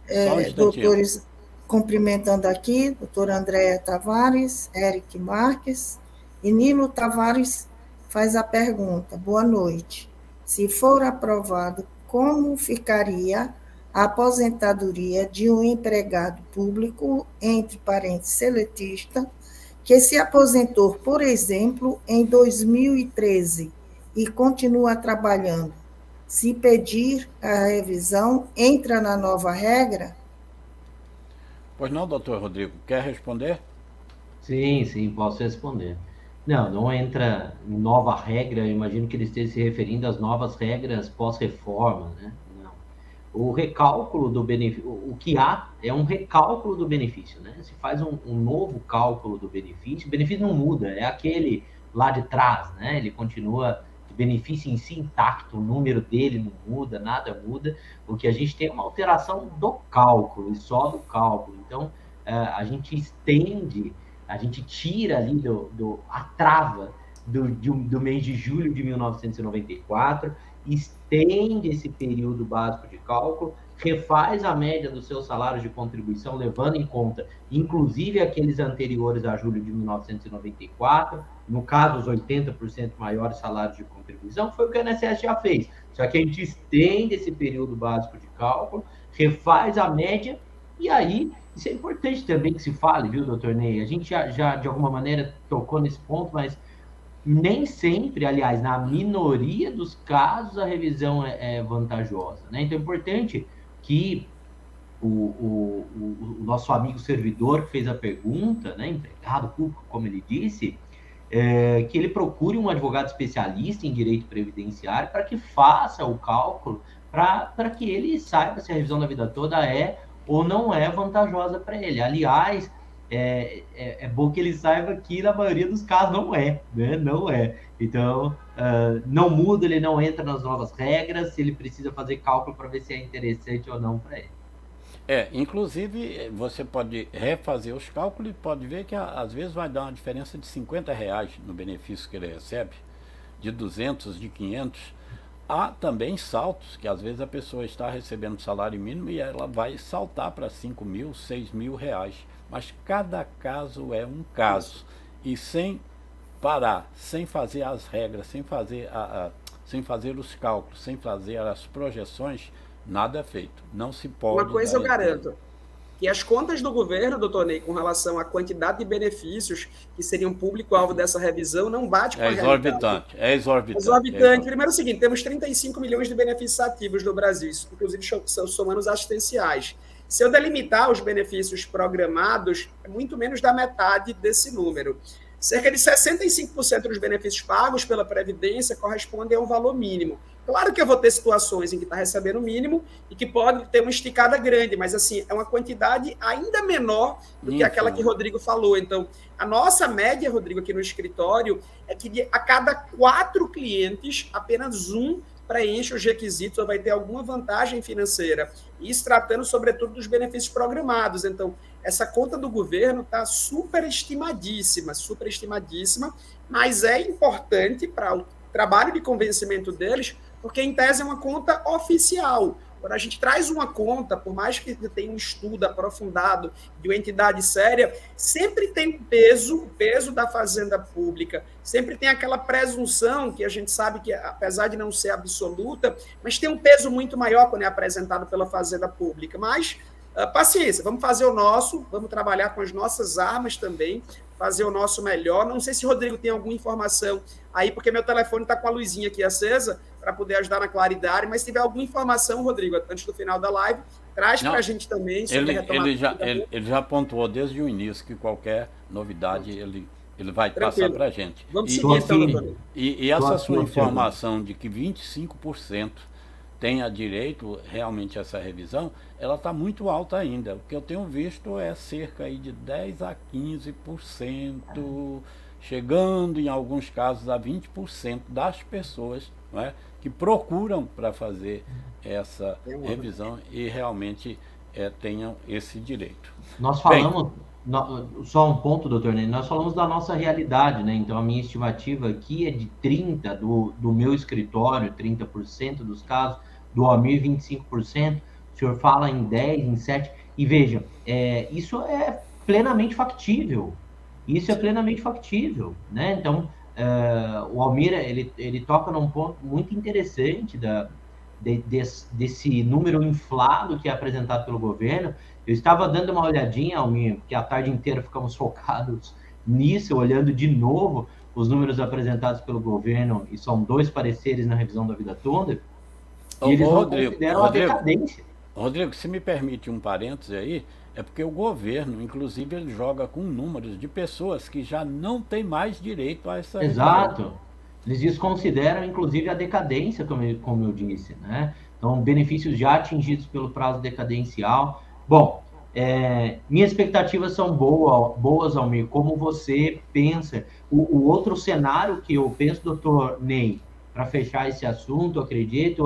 doutores cumprimentando aqui, doutora Andréa Tavares, Eric Marques, e Nilo Tavares faz a pergunta. Boa noite. Se for aprovado, como ficaria a aposentadoria de um empregado público, entre parênteses, seletista, que se aposentou, por exemplo, em 2013 e continua trabalhando? Se pedir a revisão, entra na nova regra? Pois não, doutor Rodrigo, quer responder? Sim, posso responder. Não entra em nova regra, eu imagino que ele esteja se referindo às novas regras pós-reforma, né? Não. O recálculo do benefício, o que há é um recálculo do benefício, né? Se faz um novo cálculo do benefício, o benefício não muda, é aquele lá de trás, né? Ele continua, o benefício em si intacto, o número dele não muda, nada muda. O que a gente tem é uma alteração do cálculo, e só do cálculo. Então, a gente estende, a gente tira ali a trava do mês de julho de 1994, estende esse período básico de cálculo, refaz a média dos seus salários de contribuição, levando em conta, inclusive, aqueles anteriores a julho de 1994, no caso, os 80% maiores salários de contribuição, foi o que a INSS já fez. Só que a gente estende esse período básico de cálculo, refaz a média, e aí, isso é importante também que se fale, viu, doutor Ney? A gente já de alguma maneira, tocou nesse ponto, mas nem sempre, aliás, na minoria dos casos, a revisão é vantajosa, né? Então, é importante que o nosso amigo servidor que fez a pergunta, né, empregado público, como ele disse, que ele procure um advogado especialista em direito previdenciário para que faça o cálculo, para que ele saiba se a revisão da vida toda é ou não é vantajosa para ele. Aliás, é bom que ele saiba que na maioria dos casos não é, né? Não é. Então, não muda, ele não entra nas novas regras, ele precisa fazer cálculo para ver se é interessante ou não para ele. Inclusive, você pode refazer os cálculos e pode ver que às vezes vai dar uma diferença de R$50 no benefício que ele recebe, de 200, de 500. Há também saltos, que às vezes a pessoa está recebendo salário mínimo e ela vai saltar para R$5.000, R$6.000. Mas cada caso é um caso. E sem parar, sem fazer as regras, sem fazer sem fazer os cálculos, sem fazer as projeções, nada é feito. Não se pode... Uma coisa eu garanto, que as contas do governo, doutor Ney, com relação à quantidade de benefícios que seriam público-alvo dessa revisão, não bate com a realidade. É exorbitante. Exorbitante. Primeiro é o seguinte, temos 35 milhões de benefícios ativos no Brasil, isso, inclusive somando os assistenciais. Se eu delimitar os benefícios programados, é muito menos da metade desse número. Cerca de 65% dos benefícios pagos pela Previdência correspondem a um valor mínimo. Claro que eu vou ter situações em que está recebendo o mínimo e que pode ter uma esticada grande, mas assim, é uma quantidade ainda menor do que aquela que o Rodrigo falou. Então, a nossa média, Rodrigo, aqui no escritório, é que a cada 4 clientes, apenas um preenche os requisitos ou vai ter alguma vantagem financeira. Isso tratando, sobretudo, dos benefícios programados. Então, essa conta do governo está superestimadíssima, mas é importante para o trabalho de convencimento deles, porque, em tese, é uma conta oficial. Quando a gente traz uma conta, por mais que tenha um estudo aprofundado de uma entidade séria, sempre tem o peso da fazenda pública, sempre tem aquela presunção que a gente sabe que, apesar de não ser absoluta, mas tem um peso muito maior quando é apresentado pela fazenda pública. Mas, paciência, vamos fazer o nosso, vamos trabalhar com as nossas armas também, fazer o nosso melhor. Não sei se o Rodrigo tem alguma informação aí, porque meu telefone está com a luzinha aqui acesa, para poder ajudar na claridade, mas se tiver alguma informação, Rodrigo, antes do final da live, traz para a gente também. Ele já pontuou desde o início que qualquer novidade ele vai passar para a gente. Vamos seguir então, doutor. E essa sua informação de que 25% tenha direito realmente a essa revisão, ela está muito alta ainda. O que eu tenho visto é cerca aí de 10% a 15%, chegando em alguns casos a 20% das pessoas, não é, que procuram para fazer essa revisão e realmente tenham esse direito. Nós falamos, só um ponto, doutor Ney, nós falamos da nossa realidade, né? Então a minha estimativa aqui é de 30% do meu escritório, 30% dos casos, do Almir 25%, o senhor fala em 10%, em 7%, e veja, isso é plenamente factível. Isso é plenamente factível, né? Então, o Almir, ele toca num ponto muito interessante desse número inflado que é apresentado pelo governo. Eu estava dando uma olhadinha, Almir, porque a tarde inteira ficamos focados nisso, olhando de novo os números apresentados pelo governo, e são 2 pareceres na revisão da vida toda, e eles não consideram a decadência. Rodrigo, se me permite um parêntese aí, é porque o governo, inclusive, ele joga com números de pessoas que já não têm mais direito a essa... Exato. Eles desconsideram, inclusive, a decadência, como eu disse, né? Então, benefícios já atingidos pelo prazo decadencial. Bom, minhas expectativas são boas, Almir. Como você pensa? O outro cenário que eu penso, doutor Ney, para fechar esse assunto, acredito,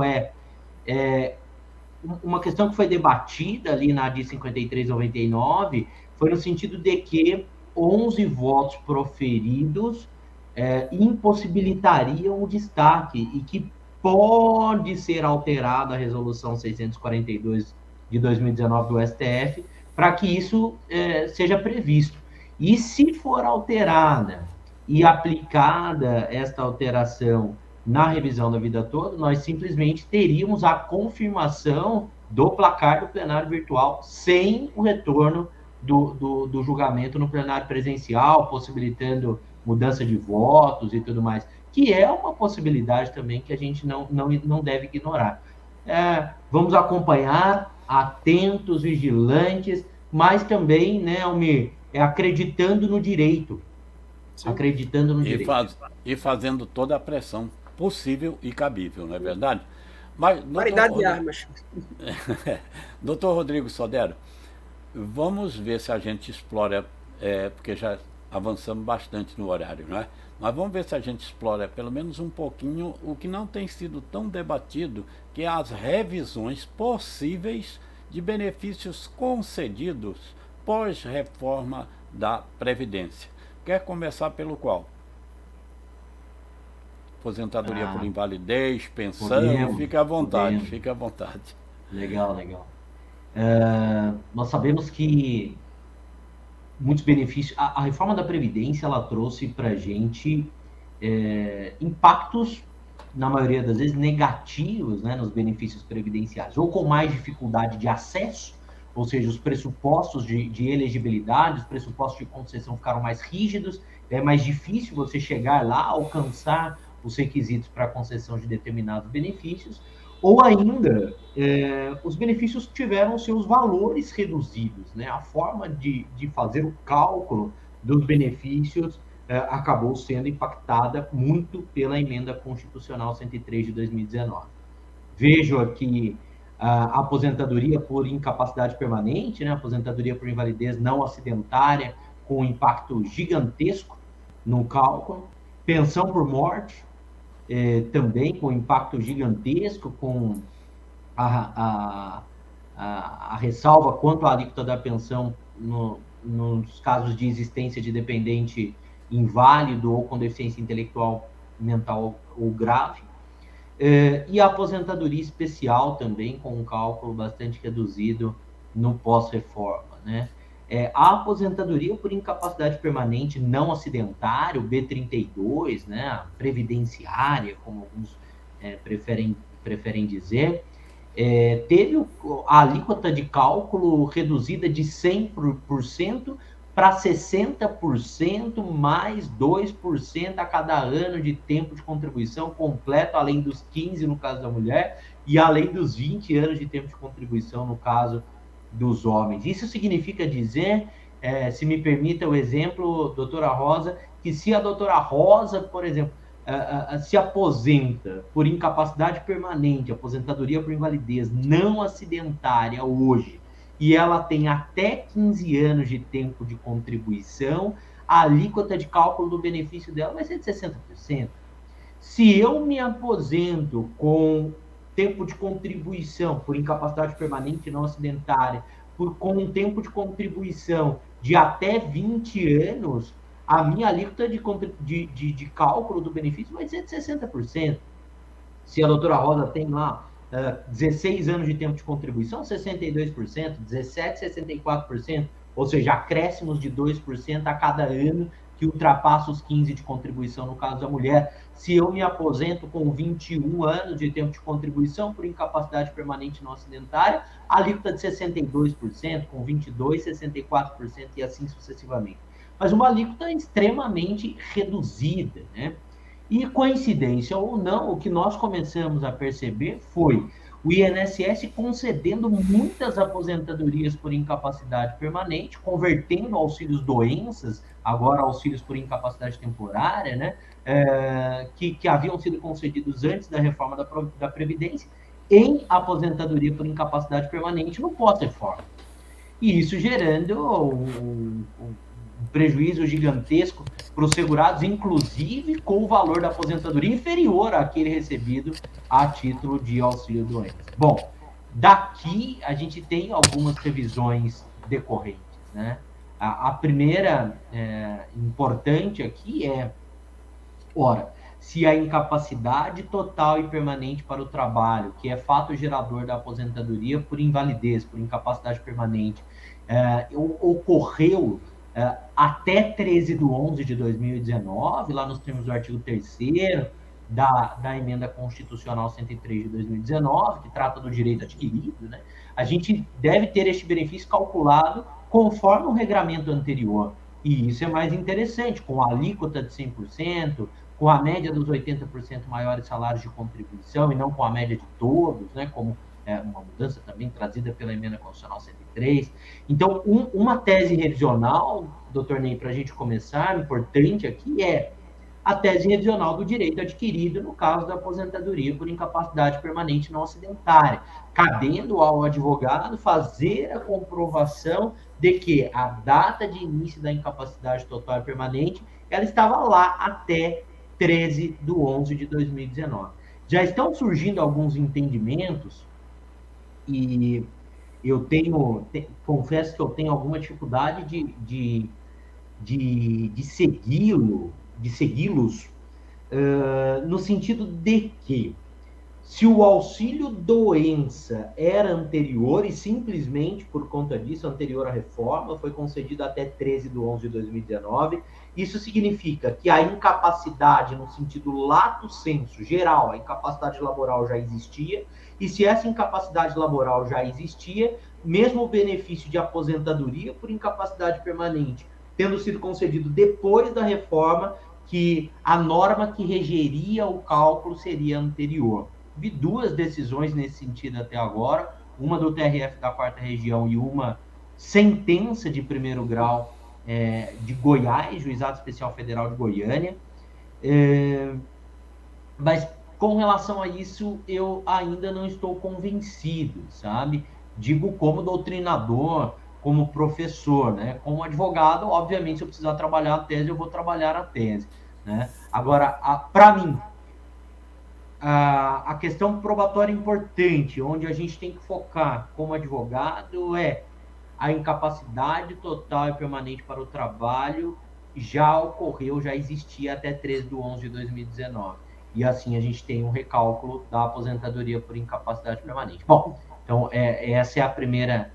uma questão que foi debatida ali na AD 5399 foi no sentido de que 11 votos proferidos impossibilitariam o destaque e que pode ser alterada a resolução 642 de 2019 do STF para que isso seja previsto. E se for alterada e aplicada esta alteração na revisão da vida toda, nós simplesmente teríamos a confirmação do placar do plenário virtual sem o retorno do julgamento no plenário presencial, possibilitando mudança de votos e tudo mais, que é uma possibilidade também que a gente não deve ignorar. Vamos acompanhar, atentos, vigilantes, mas também, né, Almir, acreditando no direito. Sim. Acreditando no direito. E fazendo toda a pressão possível e cabível, não é verdade? Mas, paridade de armas. Doutor Rodrigo Sodero, vamos ver se a gente explora, porque já avançamos bastante no horário, não é? Mas vamos ver se a gente explora pelo menos um pouquinho o que não tem sido tão debatido, que é as revisões possíveis de benefícios concedidos pós-reforma da Previdência. Quer começar pelo qual? Aposentadoria por invalidez, pensão, fica à vontade, fica à vontade. Legal. Nós sabemos que muitos benefícios... A reforma da Previdência, ela trouxe para a gente impactos na maioria das vezes, negativos, né, nos benefícios previdenciários, ou com mais dificuldade de acesso, ou seja, os pressupostos de elegibilidade, os pressupostos de concessão ficaram mais rígidos, é mais difícil você chegar lá, alcançar os requisitos para a concessão de determinados benefícios, ou ainda, os benefícios tiveram seus valores reduzidos, né? A forma de fazer o cálculo dos benefícios acabou sendo impactada muito pela emenda constitucional 103 de 2019. Vejo aqui a aposentadoria por incapacidade permanente, né? Aposentadoria por invalidez não acidentária, com um impacto gigantesco no cálculo. Pensão por morte, também com impacto gigantesco, com a ressalva quanto à alíquota da pensão nos casos de existência de dependente inválido ou com deficiência intelectual, mental ou grave. E a aposentadoria especial também, com um cálculo bastante reduzido no pós-reforma, né? A aposentadoria por incapacidade permanente não acidentária, o B32, né, a previdenciária, como alguns preferem dizer, teve a alíquota de cálculo reduzida de 100% para 60% mais 2% a cada ano de tempo de contribuição completo, além dos 15 no caso da mulher e além dos 20 anos de tempo de contribuição no caso dos homens. Isso significa dizer, se me permita o exemplo, doutora Rosa, que se a doutora Rosa, por exemplo, se aposenta por incapacidade permanente, aposentadoria por invalidez não acidentária hoje, e ela tem até 15 anos de tempo de contribuição, a alíquota de cálculo do benefício dela vai ser de 60%. Se eu me aposento com tempo de contribuição por incapacidade permanente não acidentária, com um tempo de contribuição de até 20 anos, a minha alíquota de cálculo do benefício vai ser de 60%. Se a doutora Rosa tem lá 16 anos de tempo de contribuição, 62%, 17, 64%, ou seja, acréscimos de 2% a cada ano que ultrapassa os 15 de contribuição no caso da mulher. Se eu me aposento com 21 anos de tempo de contribuição por incapacidade permanente não acidentária, a alíquota de 62%, com 22, 64% e assim sucessivamente. Mas uma alíquota extremamente reduzida, né? E coincidência ou não, o que nós começamos a perceber foi o INSS concedendo muitas aposentadorias por incapacidade permanente, convertendo auxílios doenças, agora auxílios por incapacidade temporária, né, que haviam sido concedidos antes da reforma da Previdência, em aposentadoria por incapacidade permanente no pós-reforma. E isso gerando um prejuízo gigantesco para os segurados, inclusive com o valor da aposentadoria inferior àquele recebido a título de auxílio-doença. Bom, daqui a gente tem algumas revisões decorrentes, né? A primeira importante aqui ora, se a incapacidade total e permanente para o trabalho, que é fato gerador da aposentadoria por invalidez, por incapacidade permanente, ocorreu até 13/11 de 2019, lá nos termos do artigo 3º da emenda constitucional 103 de 2019, que trata do direito adquirido, né? A gente deve ter este benefício calculado conforme o regramento anterior. E isso é mais interessante, com a alíquota de 100%, com a média dos 80% maiores salários de contribuição e não com a média de todos, né? Como uma mudança também trazida pela emenda constitucional 103. Então, uma tese revisional, doutor Ney, para a gente começar, importante aqui, a tese revisional do direito adquirido no caso da aposentadoria por incapacidade permanente não acidentária, cabendo ao advogado fazer a comprovação de que a data de início da incapacidade total e permanente, ela estava lá até 13/11 de 2019. Já estão surgindo alguns entendimentos e eu confesso que eu tenho alguma dificuldade de segui-los, no sentido de que, se o auxílio doença era anterior e simplesmente por conta disso, anterior à reforma, foi concedido até 13/11 de 2019, Isso significa que a incapacidade, no sentido lato sensu, geral, a incapacidade laboral já existia, e se essa incapacidade laboral já existia, mesmo o benefício de aposentadoria por incapacidade permanente, tendo sido concedido depois da reforma, que a norma que regeria o cálculo seria anterior. Vi 2 decisões nesse sentido até agora, uma do TRF da 4ª Região e uma sentença de 1º grau de Goiás, Juizado Especial Federal de Goiânia. Mas com relação a isso, eu ainda não estou convencido, sabe? Digo como doutrinador, como professor, né? Como advogado, obviamente, se eu precisar trabalhar a tese, eu vou trabalhar a tese, né? Agora, para mim, a questão probatória importante, onde a gente tem que focar como advogado, é a incapacidade total e permanente para o trabalho já ocorreu, já existia até 13/11/2019. E assim a gente tem um recálculo da aposentadoria por incapacidade permanente. Bom, então essa é a primeira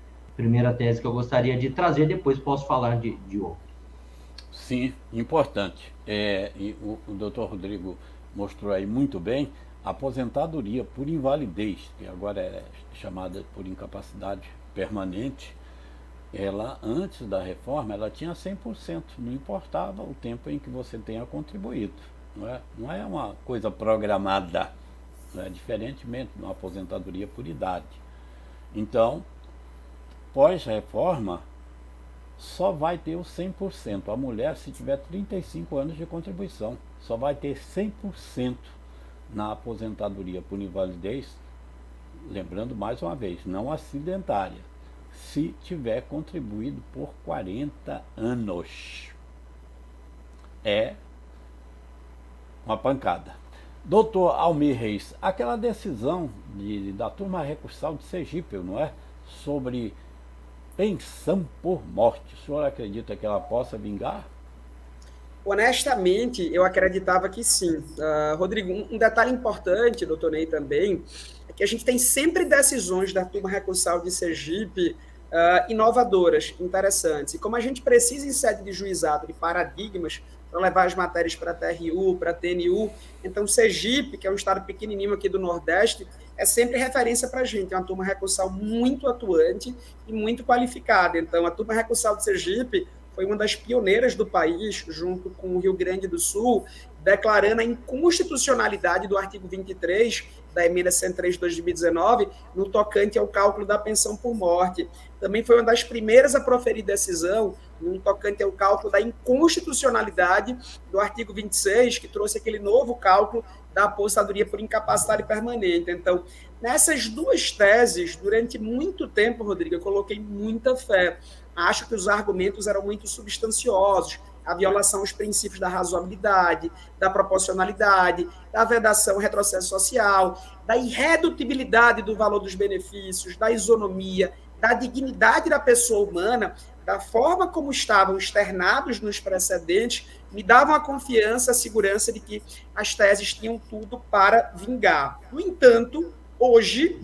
tese que eu gostaria de trazer, depois posso falar de outro. Sim, importante. E o doutor Rodrigo mostrou aí muito bem, a aposentadoria por invalidez, que agora é chamada por incapacidade permanente, ela, antes da reforma, ela tinha 100%, não importava o tempo em que você tenha contribuído. Não é uma coisa programada, diferentemente de uma aposentadoria por idade. Então, pós-reforma, só vai ter o 100%. A mulher, se tiver 35 anos de contribuição, só vai ter 100% na aposentadoria por invalidez, lembrando mais uma vez, não acidentária, se tiver contribuído por 40 anos. É uma pancada. Doutor Almir Reis, aquela decisão da turma recursal de Sergipe, não é? Sobre pensão por morte, o senhor acredita que ela possa vingar? Honestamente, eu acreditava que sim. Rodrigo, um detalhe importante, doutor Ney, também, é que a gente tem sempre decisões da turma recursal de Sergipe inovadoras, interessantes. E como a gente precisa, em sede de juizado, de paradigmas, para levar as matérias para a TRU, para a TNU, então Sergipe, que é um estado pequenininho aqui do Nordeste, é sempre referência para a gente. É uma turma recursal muito atuante e muito qualificada. Então, a turma recursal de Sergipe foi uma das pioneiras do país, junto com o Rio Grande do Sul, declarando a inconstitucionalidade do artigo 23 da emenda 103 de 2019, no tocante ao cálculo da pensão por morte. Também foi uma das primeiras a proferir decisão no tocante ao cálculo da inconstitucionalidade do artigo 26, que trouxe aquele novo cálculo da aposentadoria por incapacidade permanente. Então, nessas 2 teses, durante muito tempo, Rodrigo, eu coloquei muita fé. Acho que os argumentos eram muito substanciosos, a violação aos princípios da razoabilidade, da proporcionalidade, da vedação ao retrocesso social, da irredutibilidade do valor dos benefícios, da isonomia, da dignidade da pessoa humana, da forma como estavam externados nos precedentes, me davam a confiança, a segurança de que as teses tinham tudo para vingar. No entanto, hoje,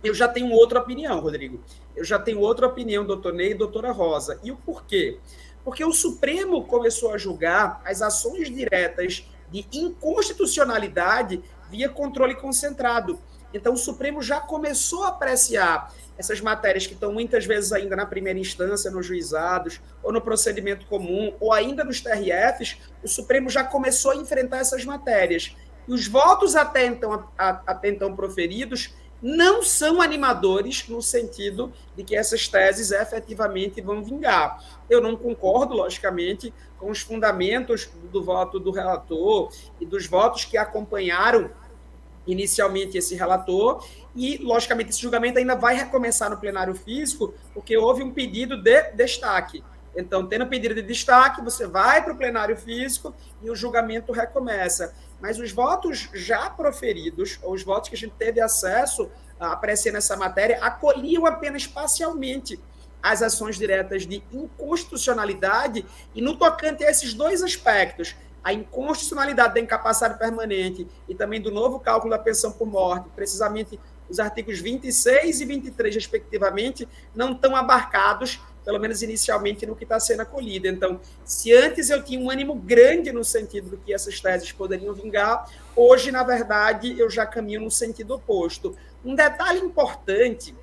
eu já tenho outra opinião, Rodrigo. Eu já tenho outra opinião, doutor Ney e doutora Rosa. E o porquê? Porque o Supremo começou a julgar as ações diretas de inconstitucionalidade via controle concentrado. Então, o Supremo já começou a apreciar essas matérias que estão muitas vezes ainda na primeira instância, nos juizados, ou no procedimento comum, ou ainda nos TRFs, o Supremo já começou a enfrentar essas matérias. E os votos até então proferidos não são animadores no sentido de que essas teses efetivamente vão vingar. Eu não concordo, logicamente, com os fundamentos do voto do relator e dos votos que acompanharam inicialmente esse relator, e, logicamente, esse julgamento ainda vai recomeçar no plenário físico, porque houve um pedido de destaque. Então, tendo pedido de destaque, você vai para o plenário físico e o julgamento recomeça. Mas os votos já proferidos, ou os votos que a gente teve acesso a apreciar nessa matéria, acolhiam apenas parcialmente as ações diretas de inconstitucionalidade, e no tocante a esses 2 aspectos, a inconstitucionalidade da incapacidade permanente e também do novo cálculo da pensão por morte, precisamente os artigos 26 e 23, respectivamente, não estão abarcados pelo menos inicialmente, no que está sendo acolhido. Então, se antes eu tinha um ânimo grande no sentido do que essas teses poderiam vingar, hoje, na verdade, eu já caminho no sentido oposto. Um detalhe importante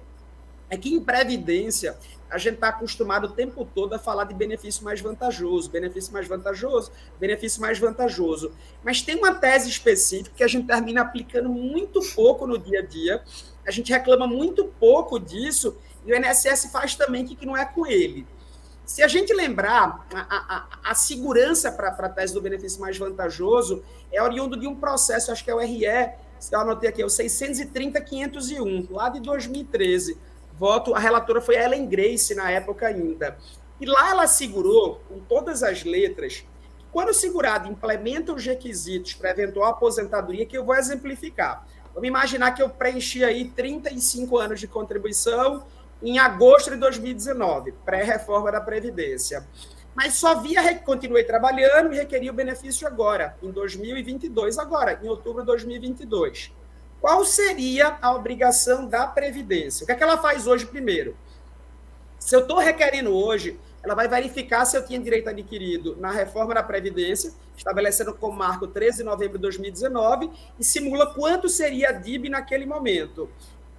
é que em previdência a gente está acostumado o tempo todo a falar de benefício mais vantajoso, benefício mais vantajoso, benefício mais vantajoso. Mas tem uma tese específica que a gente termina aplicando muito pouco no dia a dia, a gente reclama muito pouco disso, e o INSS faz também que não é com ele. Se a gente lembrar, a segurança para a tese do benefício mais vantajoso é oriundo de um processo, acho que é o RE, eu anotei aqui, é o 630.501, lá de 2013. A relatora foi a Ellen Grace, na época ainda. E lá ela assegurou, com todas as letras, que quando o segurado implementa os requisitos para eventual aposentadoria, que eu vou exemplificar. Vamos imaginar que eu preenchi aí 35 anos de contribuição em agosto de 2019, pré-reforma da Previdência. Mas continuei trabalhando e requeri o benefício agora, em 2022, agora, em outubro de 2022. Qual seria a obrigação da Previdência? O que é que ela faz hoje primeiro? Se eu estou requerendo hoje, ela vai verificar se eu tinha direito adquirido na reforma da Previdência, estabelecendo como marco 13 de novembro de 2019, e simula quanto seria a DIB naquele momento.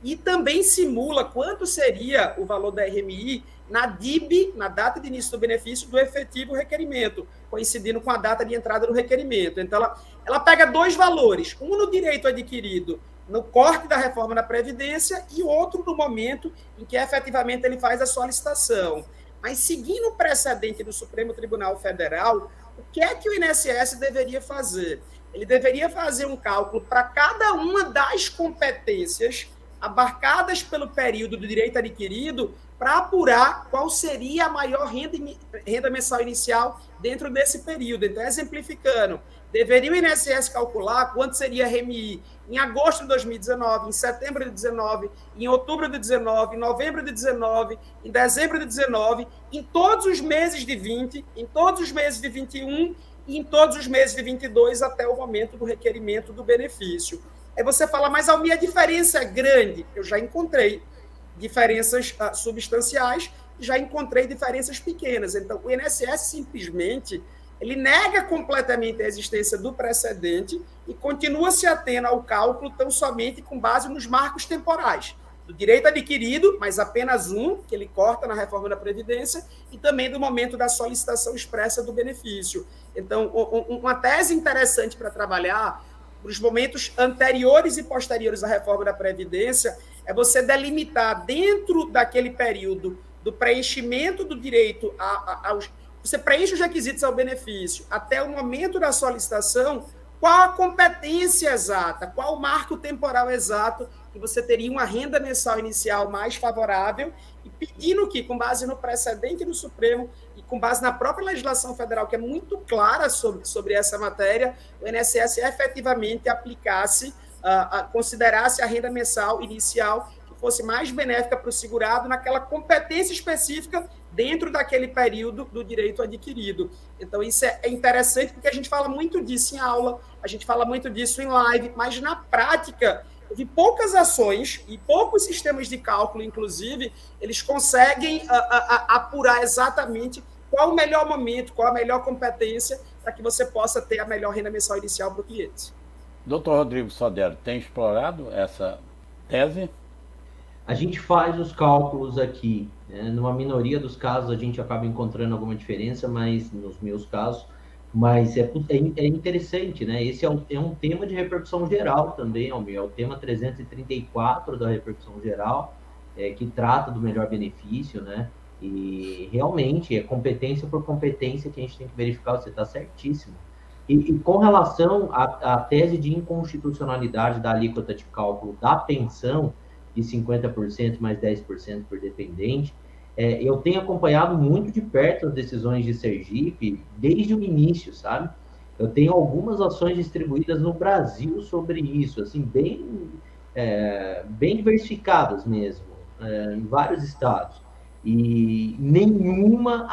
E também simula quanto seria o valor da RMI na DIB, na data de início do benefício, do efetivo requerimento, coincidindo com a data de entrada do requerimento. Então, ela pega dois valores, um no direito adquirido no corte da reforma da Previdência e outro no momento em que efetivamente ele faz a solicitação. Mas, seguindo o precedente do Supremo Tribunal Federal, o que é que o INSS deveria fazer? Ele deveria fazer um cálculo para cada uma das competências abarcadas pelo período do direito adquirido para apurar qual seria a maior renda mensal inicial dentro desse período. Então, exemplificando, deveria o INSS calcular quanto seria a RMI em agosto de 2019, em setembro de 2019, em outubro de 2019, em novembro de 2019, em dezembro de 2019, em todos os meses de 20, em todos os meses de 21 e em todos os meses de 22 até o momento do requerimento do benefício. Aí você fala, mas a minha diferença é grande. Eu já encontrei diferenças substanciais, já encontrei diferenças pequenas. Então, o INSS simplesmente ele nega completamente a existência do precedente e continua se atendo ao cálculo tão somente com base nos marcos temporais do direito adquirido, mas apenas um, que ele corta na reforma da Previdência, e também do momento da solicitação expressa do benefício. Então, uma tese interessante para trabalhar nos momentos anteriores e posteriores à reforma da Previdência é você delimitar dentro daquele período do preenchimento do direito você preenche os requisitos ao benefício até o momento da solicitação, qual a competência exata, qual o marco temporal exato que você teria uma renda mensal inicial mais favorável e pedindo que, com base no precedente do Supremo e com base na própria legislação federal, que é muito clara sobre essa matéria, o INSS efetivamente aplicasse, considerasse a renda mensal inicial que fosse mais benéfica para o segurado naquela competência específica dentro daquele período do direito adquirido. Então, isso é interessante, porque a gente fala muito disso em aula, a gente fala muito disso em live, mas na prática, eu vi poucas ações e poucos sistemas de cálculo, inclusive, eles conseguem apurar exatamente qual o melhor momento, qual a melhor competência para que você possa ter a melhor renda mensal inicial para o cliente. Doutor Rodrigo Sodero, tem explorado essa tese? A gente faz os cálculos aqui, né? Numa minoria dos casos a gente acaba encontrando alguma diferença, mas nos meus casos, mas é interessante, né? Esse é um tema de repercussão geral também, é o tema 334 da repercussão geral, que trata do melhor benefício, né? E realmente é competência por competência que a gente tem que verificar, você está certíssimo. E com relação à tese de inconstitucionalidade da alíquota de cálculo da pensão, de 50% mais 10% por dependente, eu tenho acompanhado muito de perto as decisões de Sergipe desde o início, sabe? Eu tenho algumas ações distribuídas no Brasil sobre isso, assim, bem diversificadas mesmo, em vários estados. E nenhuma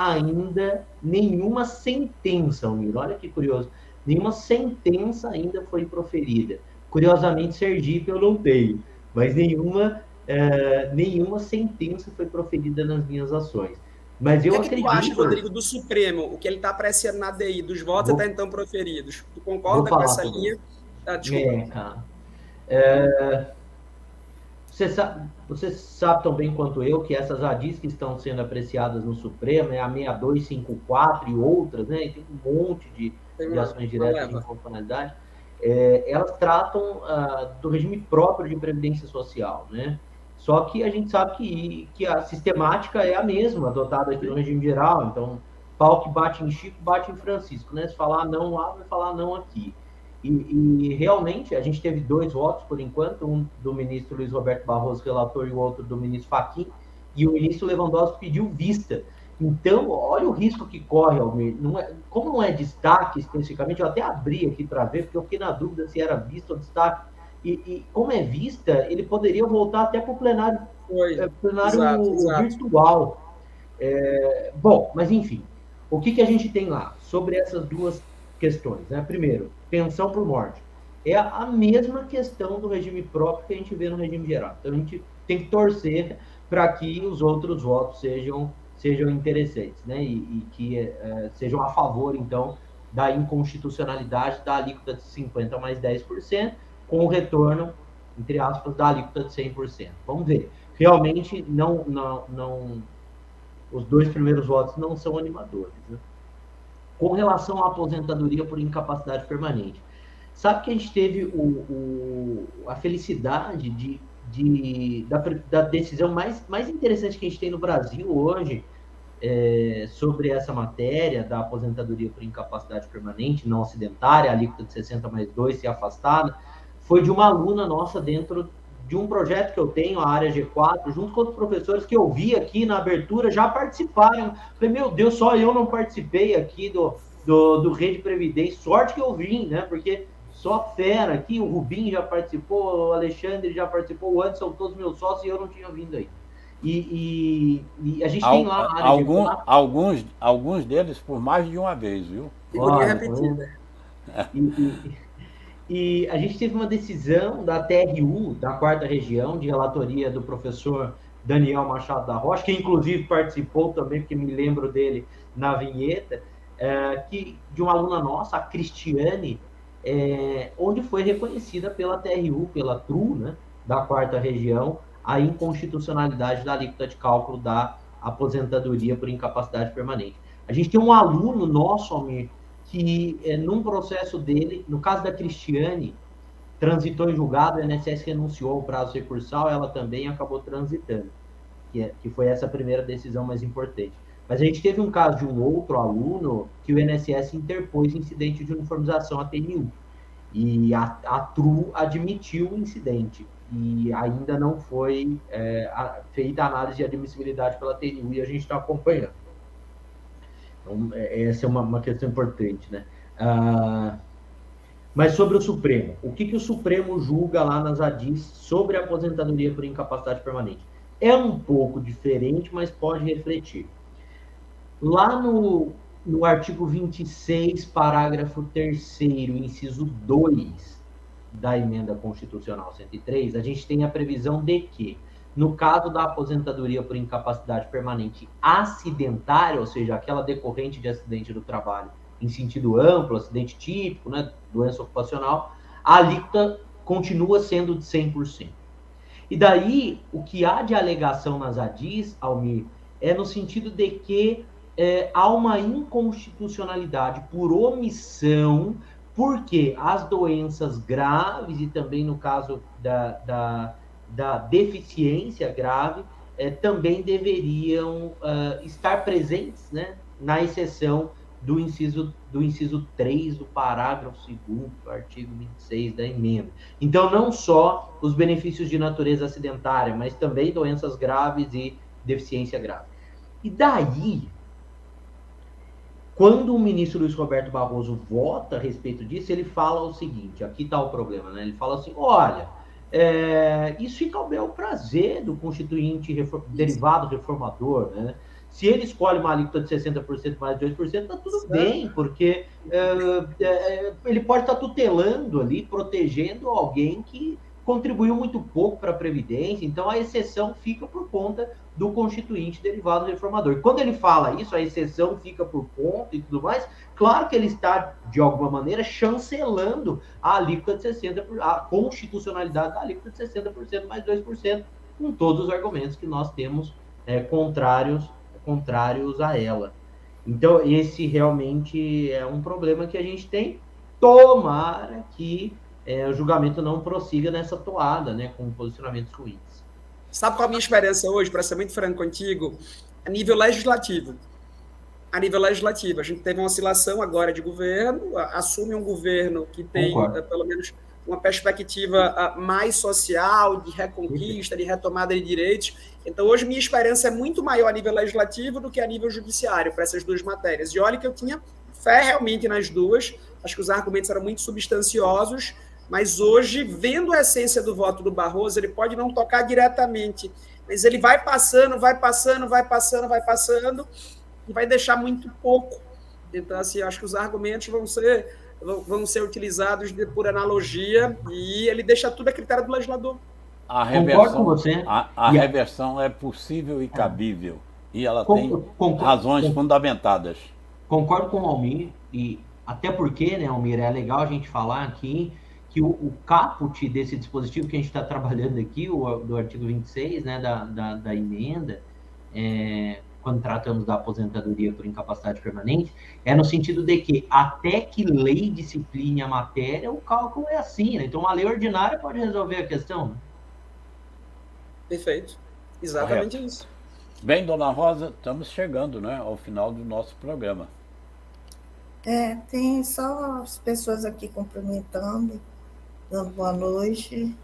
sentença, Almir, olha que curioso, nenhuma sentença ainda foi proferida. Curiosamente, Sergipe eu não tenho, mas nenhuma sentença foi proferida nas minhas ações. Mas eu O que é que tu acha, acredito... Rodrigo, do Supremo, o que ele está apreciando na DI, dos votos até então proferidos? Tu concorda com essa linha? Desculpa. Cara. Você sabe tão bem quanto eu que essas ADIs que estão sendo apreciadas no Supremo, é a 6254 e outras, né? E tem um monte de ações diretas de inconstitucionalidade, elas tratam do regime próprio de previdência social, né? Só que a gente sabe que a sistemática é a mesma, adotada aqui no regime geral. Então, pau que bate em Chico, bate em Francisco, né? Se falar não lá, vai falar não aqui. E realmente, a gente teve 2 votos, por enquanto, um do ministro Luiz Roberto Barroso, relator, e o outro do ministro Fachin, e o ministro Lewandowski pediu vista. Então, olha o risco que corre, Almir. Como não é destaque especificamente, eu até abri aqui para ver, porque eu fiquei na dúvida se era vista ou destaque. E como é vista, ele poderia voltar até para o plenário, virtual. Bom, mas enfim, o que a gente tem lá sobre essas duas questões, né? Primeiro, pensão por morte. É a mesma questão do regime próprio que a gente vê no regime geral. Então, a gente tem que torcer para que os outros votos sejam interessantes, né? E que sejam a favor, então, da inconstitucionalidade da alíquota de 50% mais 10%, com o retorno, entre aspas, da alíquota de 100%. Vamos ver. Realmente, os 2 primeiros votos não são animadores, né? Com relação à aposentadoria por incapacidade permanente, sabe que a gente teve a felicidade da decisão mais interessante que a gente tem no Brasil hoje sobre essa matéria da aposentadoria por incapacidade permanente não acidentária, a alíquota de 60 mais 2 ser afastada, foi de uma aluna nossa dentro de um projeto que eu tenho, a área G4, junto com os professores que eu vi aqui na abertura, já participaram. Falei, meu Deus, só eu não participei aqui do Rede Previdência. Sorte que eu vim, né? Porque só fera aqui, o Rubim já participou, o Alexandre já participou, o Anderson, todos meus sócios, e eu não tinha vindo aí. E a gente tem lá a área G4. Alguns deles por mais de uma vez, viu? Figurinha repetida. E a gente teve uma decisão da TRU, da 4ª Região, de relatoria do professor Daniel Machado da Rocha, que inclusive participou também, porque me lembro dele na vinheta, de uma aluna nossa, a Cristiane, onde foi reconhecida pela TRU, pela TRU, né, da 4ª Região, a inconstitucionalidade da alíquota de cálculo da aposentadoria por incapacidade permanente. A gente tem um aluno nosso, Almir, que num processo dele, no caso da Cristiane, transitou em julgado, o INSS renunciou ao prazo recursal, ela também acabou transitando, que foi essa primeira decisão mais importante. Mas a gente teve um caso de um outro aluno que o INSS interpôs incidente de uniformização, a TNU, e a TRU admitiu o incidente, e ainda não foi feita a análise de admissibilidade pela TNU, e a gente está acompanhando. Então, essa é uma questão importante, né? Mas sobre o Supremo, o que o Supremo julga lá nas ADIs sobre a aposentadoria por incapacidade permanente? É um pouco diferente, mas pode refletir. Lá no artigo 26, parágrafo 3º, inciso 2 da Emenda Constitucional 103, a gente tem a previsão de que, no caso da aposentadoria por incapacidade permanente acidentária, ou seja, aquela decorrente de acidente do trabalho em sentido amplo, acidente típico, né, doença ocupacional, a alíquota continua sendo de 100%. E daí, o que há de alegação nas ADIs, Almir, é no sentido de que há uma inconstitucionalidade por omissão, porque as doenças graves, e também no caso da deficiência grave, também deveriam estar presentes, né, na exceção do inciso 3 do parágrafo 2º do artigo 26 da emenda. Então, não só os benefícios de natureza acidentária, mas também doenças graves e deficiência grave. E daí, quando o ministro Luiz Roberto Barroso vota a respeito disso, ele fala o seguinte, aqui está o problema, né? Ele fala assim, olha, isso fica ao bel prazer do constituinte derivado reformador, né? Se ele escolhe uma alíquota de 60% mais 2%, tá tudo bem, porque ele pode estar tutelando ali, protegendo alguém que contribuiu muito pouco para a Previdência, então a exceção fica por conta do Constituinte derivado do reformador. Quando ele fala isso, a exceção fica por conta e tudo mais, claro que ele está, de alguma maneira, chancelando a alíquota de 60%, a constitucionalidade da alíquota de 60% mais 2%, com todos os argumentos que nós temos contrários a ela. Então, esse realmente é um problema que a gente tem. Tomara que o julgamento não prossiga nessa toada, né, com posicionamentos ruins. Sabe qual a minha esperança hoje, para ser muito franco contigo? A nível legislativo. A nível legislativo, a gente teve uma oscilação agora de governo, assume um governo que tem, pelo menos, uma perspectiva mais social, de reconquista, de retomada de direitos. Então, hoje, minha esperança é muito maior a nível legislativo do que a nível judiciário para essas duas matérias. E olha que eu tinha fé realmente nas duas, acho que os argumentos eram muito substanciosos, mas hoje, vendo a essência do voto do Barroso, ele pode não tocar diretamente, mas ele vai passando, e vai deixar muito pouco. Então, assim, acho que os argumentos vão ser utilizados por analogia e ele deixa tudo a critério do legislador. Concordo com você. A reversão é possível e cabível. E ela tem razões fundamentadas. Concordo com o Almir, e até porque, né, Almir, é legal a gente falar aqui que o caput desse dispositivo que a gente está trabalhando aqui, do artigo 26, né, da emenda, quando tratamos da aposentadoria por incapacidade permanente, é no sentido de que até que lei discipline a matéria, o cálculo é assim, né? Então, uma lei ordinária pode resolver a questão. Né? Perfeito. Exatamente Correto. Isso. Bem, dona Rosa, estamos chegando, né, ao final do nosso programa. Tem só as pessoas aqui cumprimentando, dando boa noite,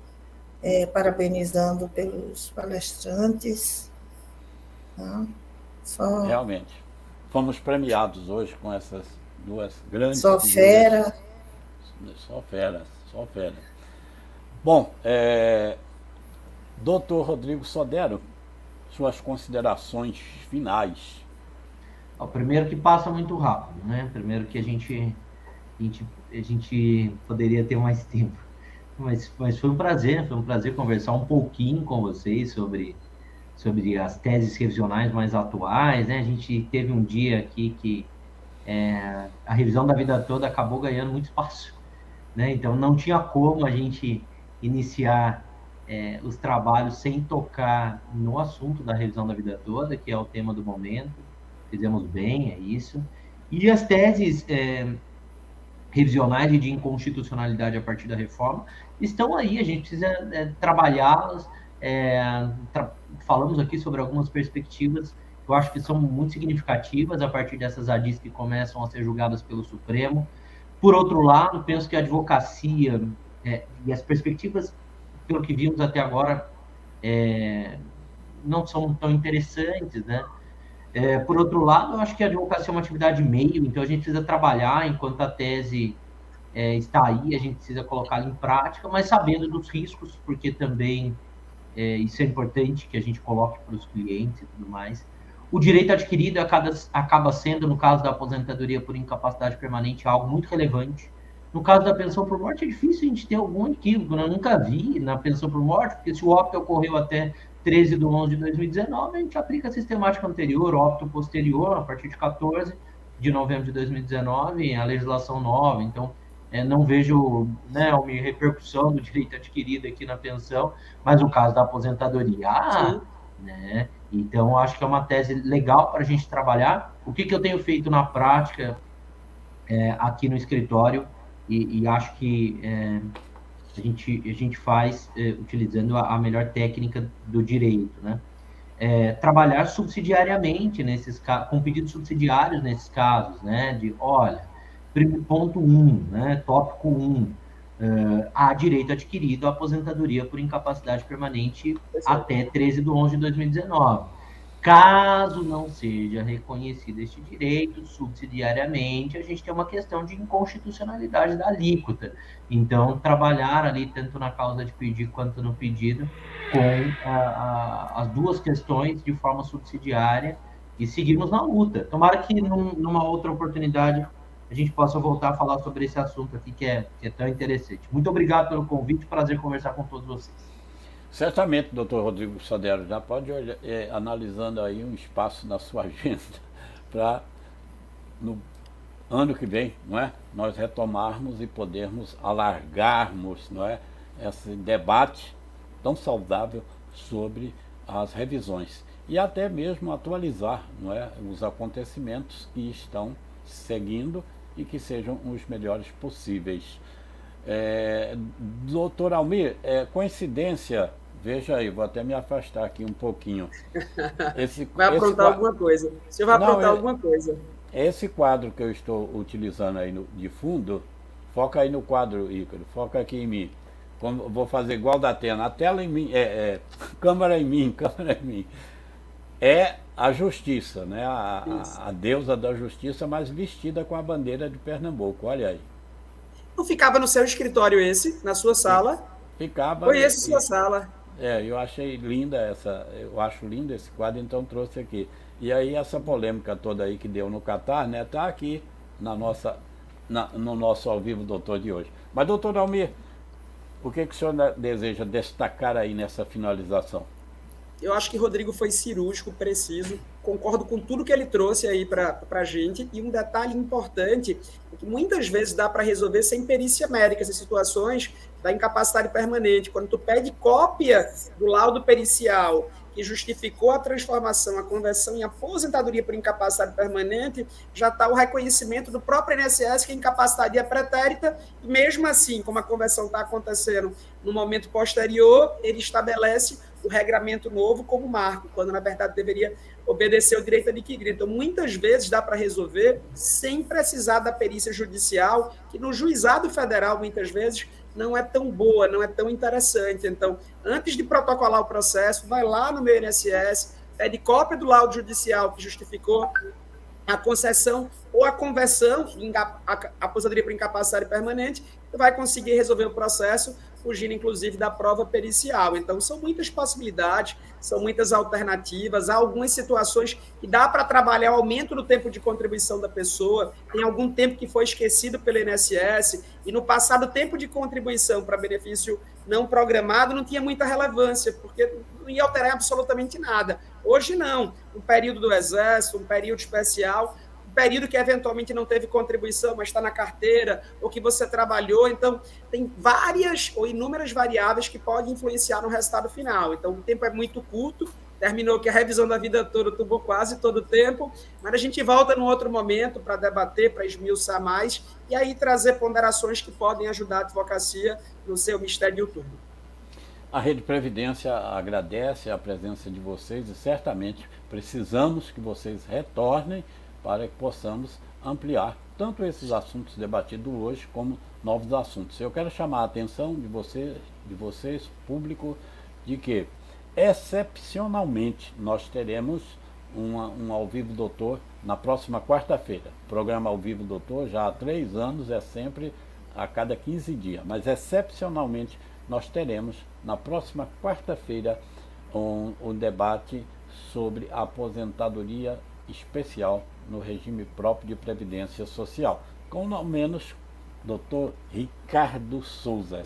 parabenizando pelos palestrantes. Tá? Realmente. Fomos premiados hoje com essas duas grandes Só fera. Só fera. Bom, doutor Rodrigo Sodero, suas considerações finais. O primeiro que passa muito rápido, né? Primeiro que a gente poderia ter mais tempo. Mas foi um prazer conversar um pouquinho com vocês sobre as teses revisionais mais atuais, né? A gente teve um dia aqui que a revisão da vida toda acabou ganhando muito espaço, né? Então, não tinha como a gente iniciar os trabalhos sem tocar no assunto da revisão da vida toda, que é o tema do momento. Fizemos bem, é isso. E as teses revisionais e de inconstitucionalidade a partir da reforma estão aí, a gente precisa trabalhá-las. Falamos aqui sobre algumas perspectivas que eu acho que são muito significativas a partir dessas ADIs que começam a ser julgadas pelo Supremo. Por outro lado, penso que a advocacia e as perspectivas, pelo que vimos até agora, não são tão interessantes, né? Por outro lado, eu acho que a advocacia é uma atividade meio, então a gente precisa trabalhar enquanto a tese está aí, a gente precisa colocá-la em prática, mas sabendo dos riscos, porque também isso é importante que a gente coloque para os clientes e tudo mais. O direito adquirido acaba sendo, no caso da aposentadoria por incapacidade permanente, algo muito relevante. No caso da pensão por morte, é difícil a gente ter algum equívoco. Eu nunca vi na pensão por morte, porque se o óbito ocorreu até 13/11/2019, a gente aplica a sistemática anterior, óbito posterior, a partir de 14 de novembro de 2019, a legislação nova. Então, não vejo uma repercussão do direito adquirido aqui na pensão, mas no caso da aposentadoria, né? Então, acho que é uma tese legal para a gente trabalhar. O que eu tenho feito na prática aqui no escritório, e acho que a gente faz utilizando a melhor técnica do direito, né? Trabalhar subsidiariamente com pedidos subsidiários nesses casos, né? Ponto 1, né? Tópico 1, há direito adquirido à aposentadoria por incapacidade permanente até 13/11/2019. Caso não seja reconhecido este direito, subsidiariamente, a gente tem uma questão de inconstitucionalidade da alíquota. Então, trabalhar ali, tanto na causa de pedir quanto no pedido, com as duas questões de forma subsidiária e seguirmos na luta. Tomara que numa outra oportunidade a gente possa voltar a falar sobre esse assunto aqui que é tão interessante. Muito obrigado pelo convite, prazer conversar com todos vocês. Certamente, doutor Rodrigo Sodero, já pode olhar, analisando aí um espaço na sua agenda para no ano que vem, não é? Nós retomarmos e podermos alargarmos, não é? Esse debate tão saudável sobre as revisões e até mesmo atualizar, não é? Os acontecimentos que estão seguindo e que sejam os melhores possíveis. Doutor Almir, coincidência, veja aí, vou até me afastar aqui um pouquinho. Vai aprontar alguma coisa. O senhor vai aprontar alguma coisa. Esse quadro que eu estou utilizando aí de fundo, foca aí no quadro, Ícaro, foca aqui em mim. Vou fazer igual da Atena, a tela em mim, câmera em mim, câmera em mim. É a justiça, né? A deusa da justiça, mas vestida com a bandeira de Pernambuco, olha aí. Não ficava no seu escritório esse, na sua sala? Ficava. Foi esse sua sala. Eu achei linda eu acho lindo esse quadro, então trouxe aqui. E aí essa polêmica toda aí que deu no Catar, né, tá aqui no nosso ao vivo, doutor, de hoje. Mas, doutor Almir, o que o senhor deseja destacar aí nessa finalização? Eu acho que Rodrigo foi cirúrgico, preciso, concordo com tudo que ele trouxe aí para a gente, e um detalhe importante, é que muitas vezes dá para resolver sem perícia médica, essas situações da incapacidade permanente. Quando tu pede cópia do laudo pericial que justificou a transformação, a conversão em aposentadoria por incapacidade permanente, já está o reconhecimento do próprio INSS que a incapacidade é pretérita, e mesmo assim, como a conversão está acontecendo no momento posterior, ele estabelece o regramento novo como marco, quando na verdade deveria obedecer o direito adquirido. Então, muitas vezes dá para resolver sem precisar da perícia judicial, que no juizado federal, muitas vezes, não é tão boa, não é tão interessante. Então, antes de protocolar o processo, vai lá no meu INSS, pede cópia do laudo judicial que justificou a concessão ou a conversão em aposentadoria por incapacidade permanente, e vai conseguir resolver o processo, fugindo, inclusive, da prova pericial. Então, são muitas possibilidades, são muitas alternativas, há algumas situações que dá para trabalhar o aumento do tempo de contribuição da pessoa, tem algum tempo que foi esquecido pelo INSS, e no passado, o tempo de contribuição para benefício não programado não tinha muita relevância, porque não ia alterar absolutamente nada. Hoje, não. Um período do Exército, um período especial, período que eventualmente não teve contribuição, mas está na carteira, ou que você trabalhou. Então, tem várias ou inúmeras variáveis que podem influenciar no resultado final. Então, o tempo é muito curto, terminou que a revisão da vida toda tomou quase todo o tempo, mas a gente volta num outro momento para debater, para esmiuçar mais, e aí trazer ponderações que podem ajudar a advocacia no seu mistério diuturno. A Rede Previdência agradece a presença de vocês e certamente precisamos que vocês retornem para que possamos ampliar tanto esses assuntos debatidos hoje como novos assuntos. Eu quero chamar a atenção de vocês, público, de que excepcionalmente nós teremos um Ao Vivo Doutor na próxima quarta-feira. O programa Ao Vivo Doutor já há 3 anos, é sempre a cada 15 dias, mas excepcionalmente nós teremos na próxima quarta-feira um debate sobre a aposentadoria especial no regime próprio de previdência social, com ao menos Dr. Ricardo Souza,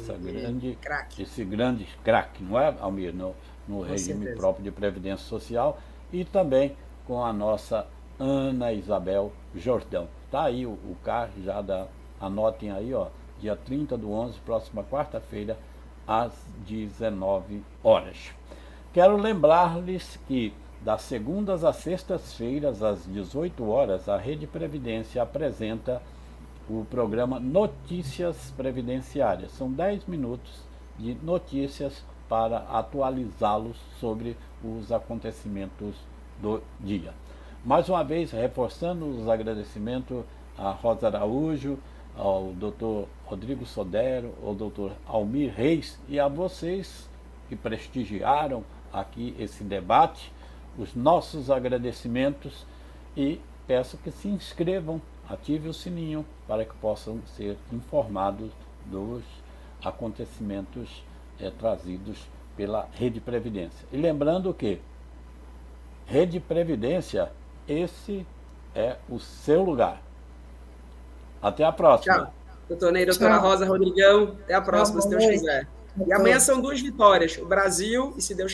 esse grande craque, não é, Almir, no regime próprio de previdência social, e também com a nossa Ana Isabel Jordão. Tá aí o card, anotem aí, ó, dia 30/11, próxima quarta-feira, às 19 horas. Quero lembrar-lhes que das segundas às sextas-feiras, às 18 horas, a Rede Previdência apresenta o programa Notícias Previdenciárias. São 10 minutos de notícias para atualizá-los sobre os acontecimentos do dia. Mais uma vez, reforçando os agradecimentos a Rosa Araújo, ao Dr. Rodrigo Sodero, ao Dr. Almir Reis e a vocês que prestigiaram aqui esse debate, os nossos agradecimentos, e peço que se inscrevam, ative o sininho para que possam ser informados dos acontecimentos trazidos pela Rede Previdência. E lembrando que Rede Previdência, esse é o seu lugar. Até a próxima. Tchau. Doutor Ney, doutora Rosa, Rodrigão, até a próxima, se Deus quiser. E amanhã são 2 vitórias, o Brasil e, se Deus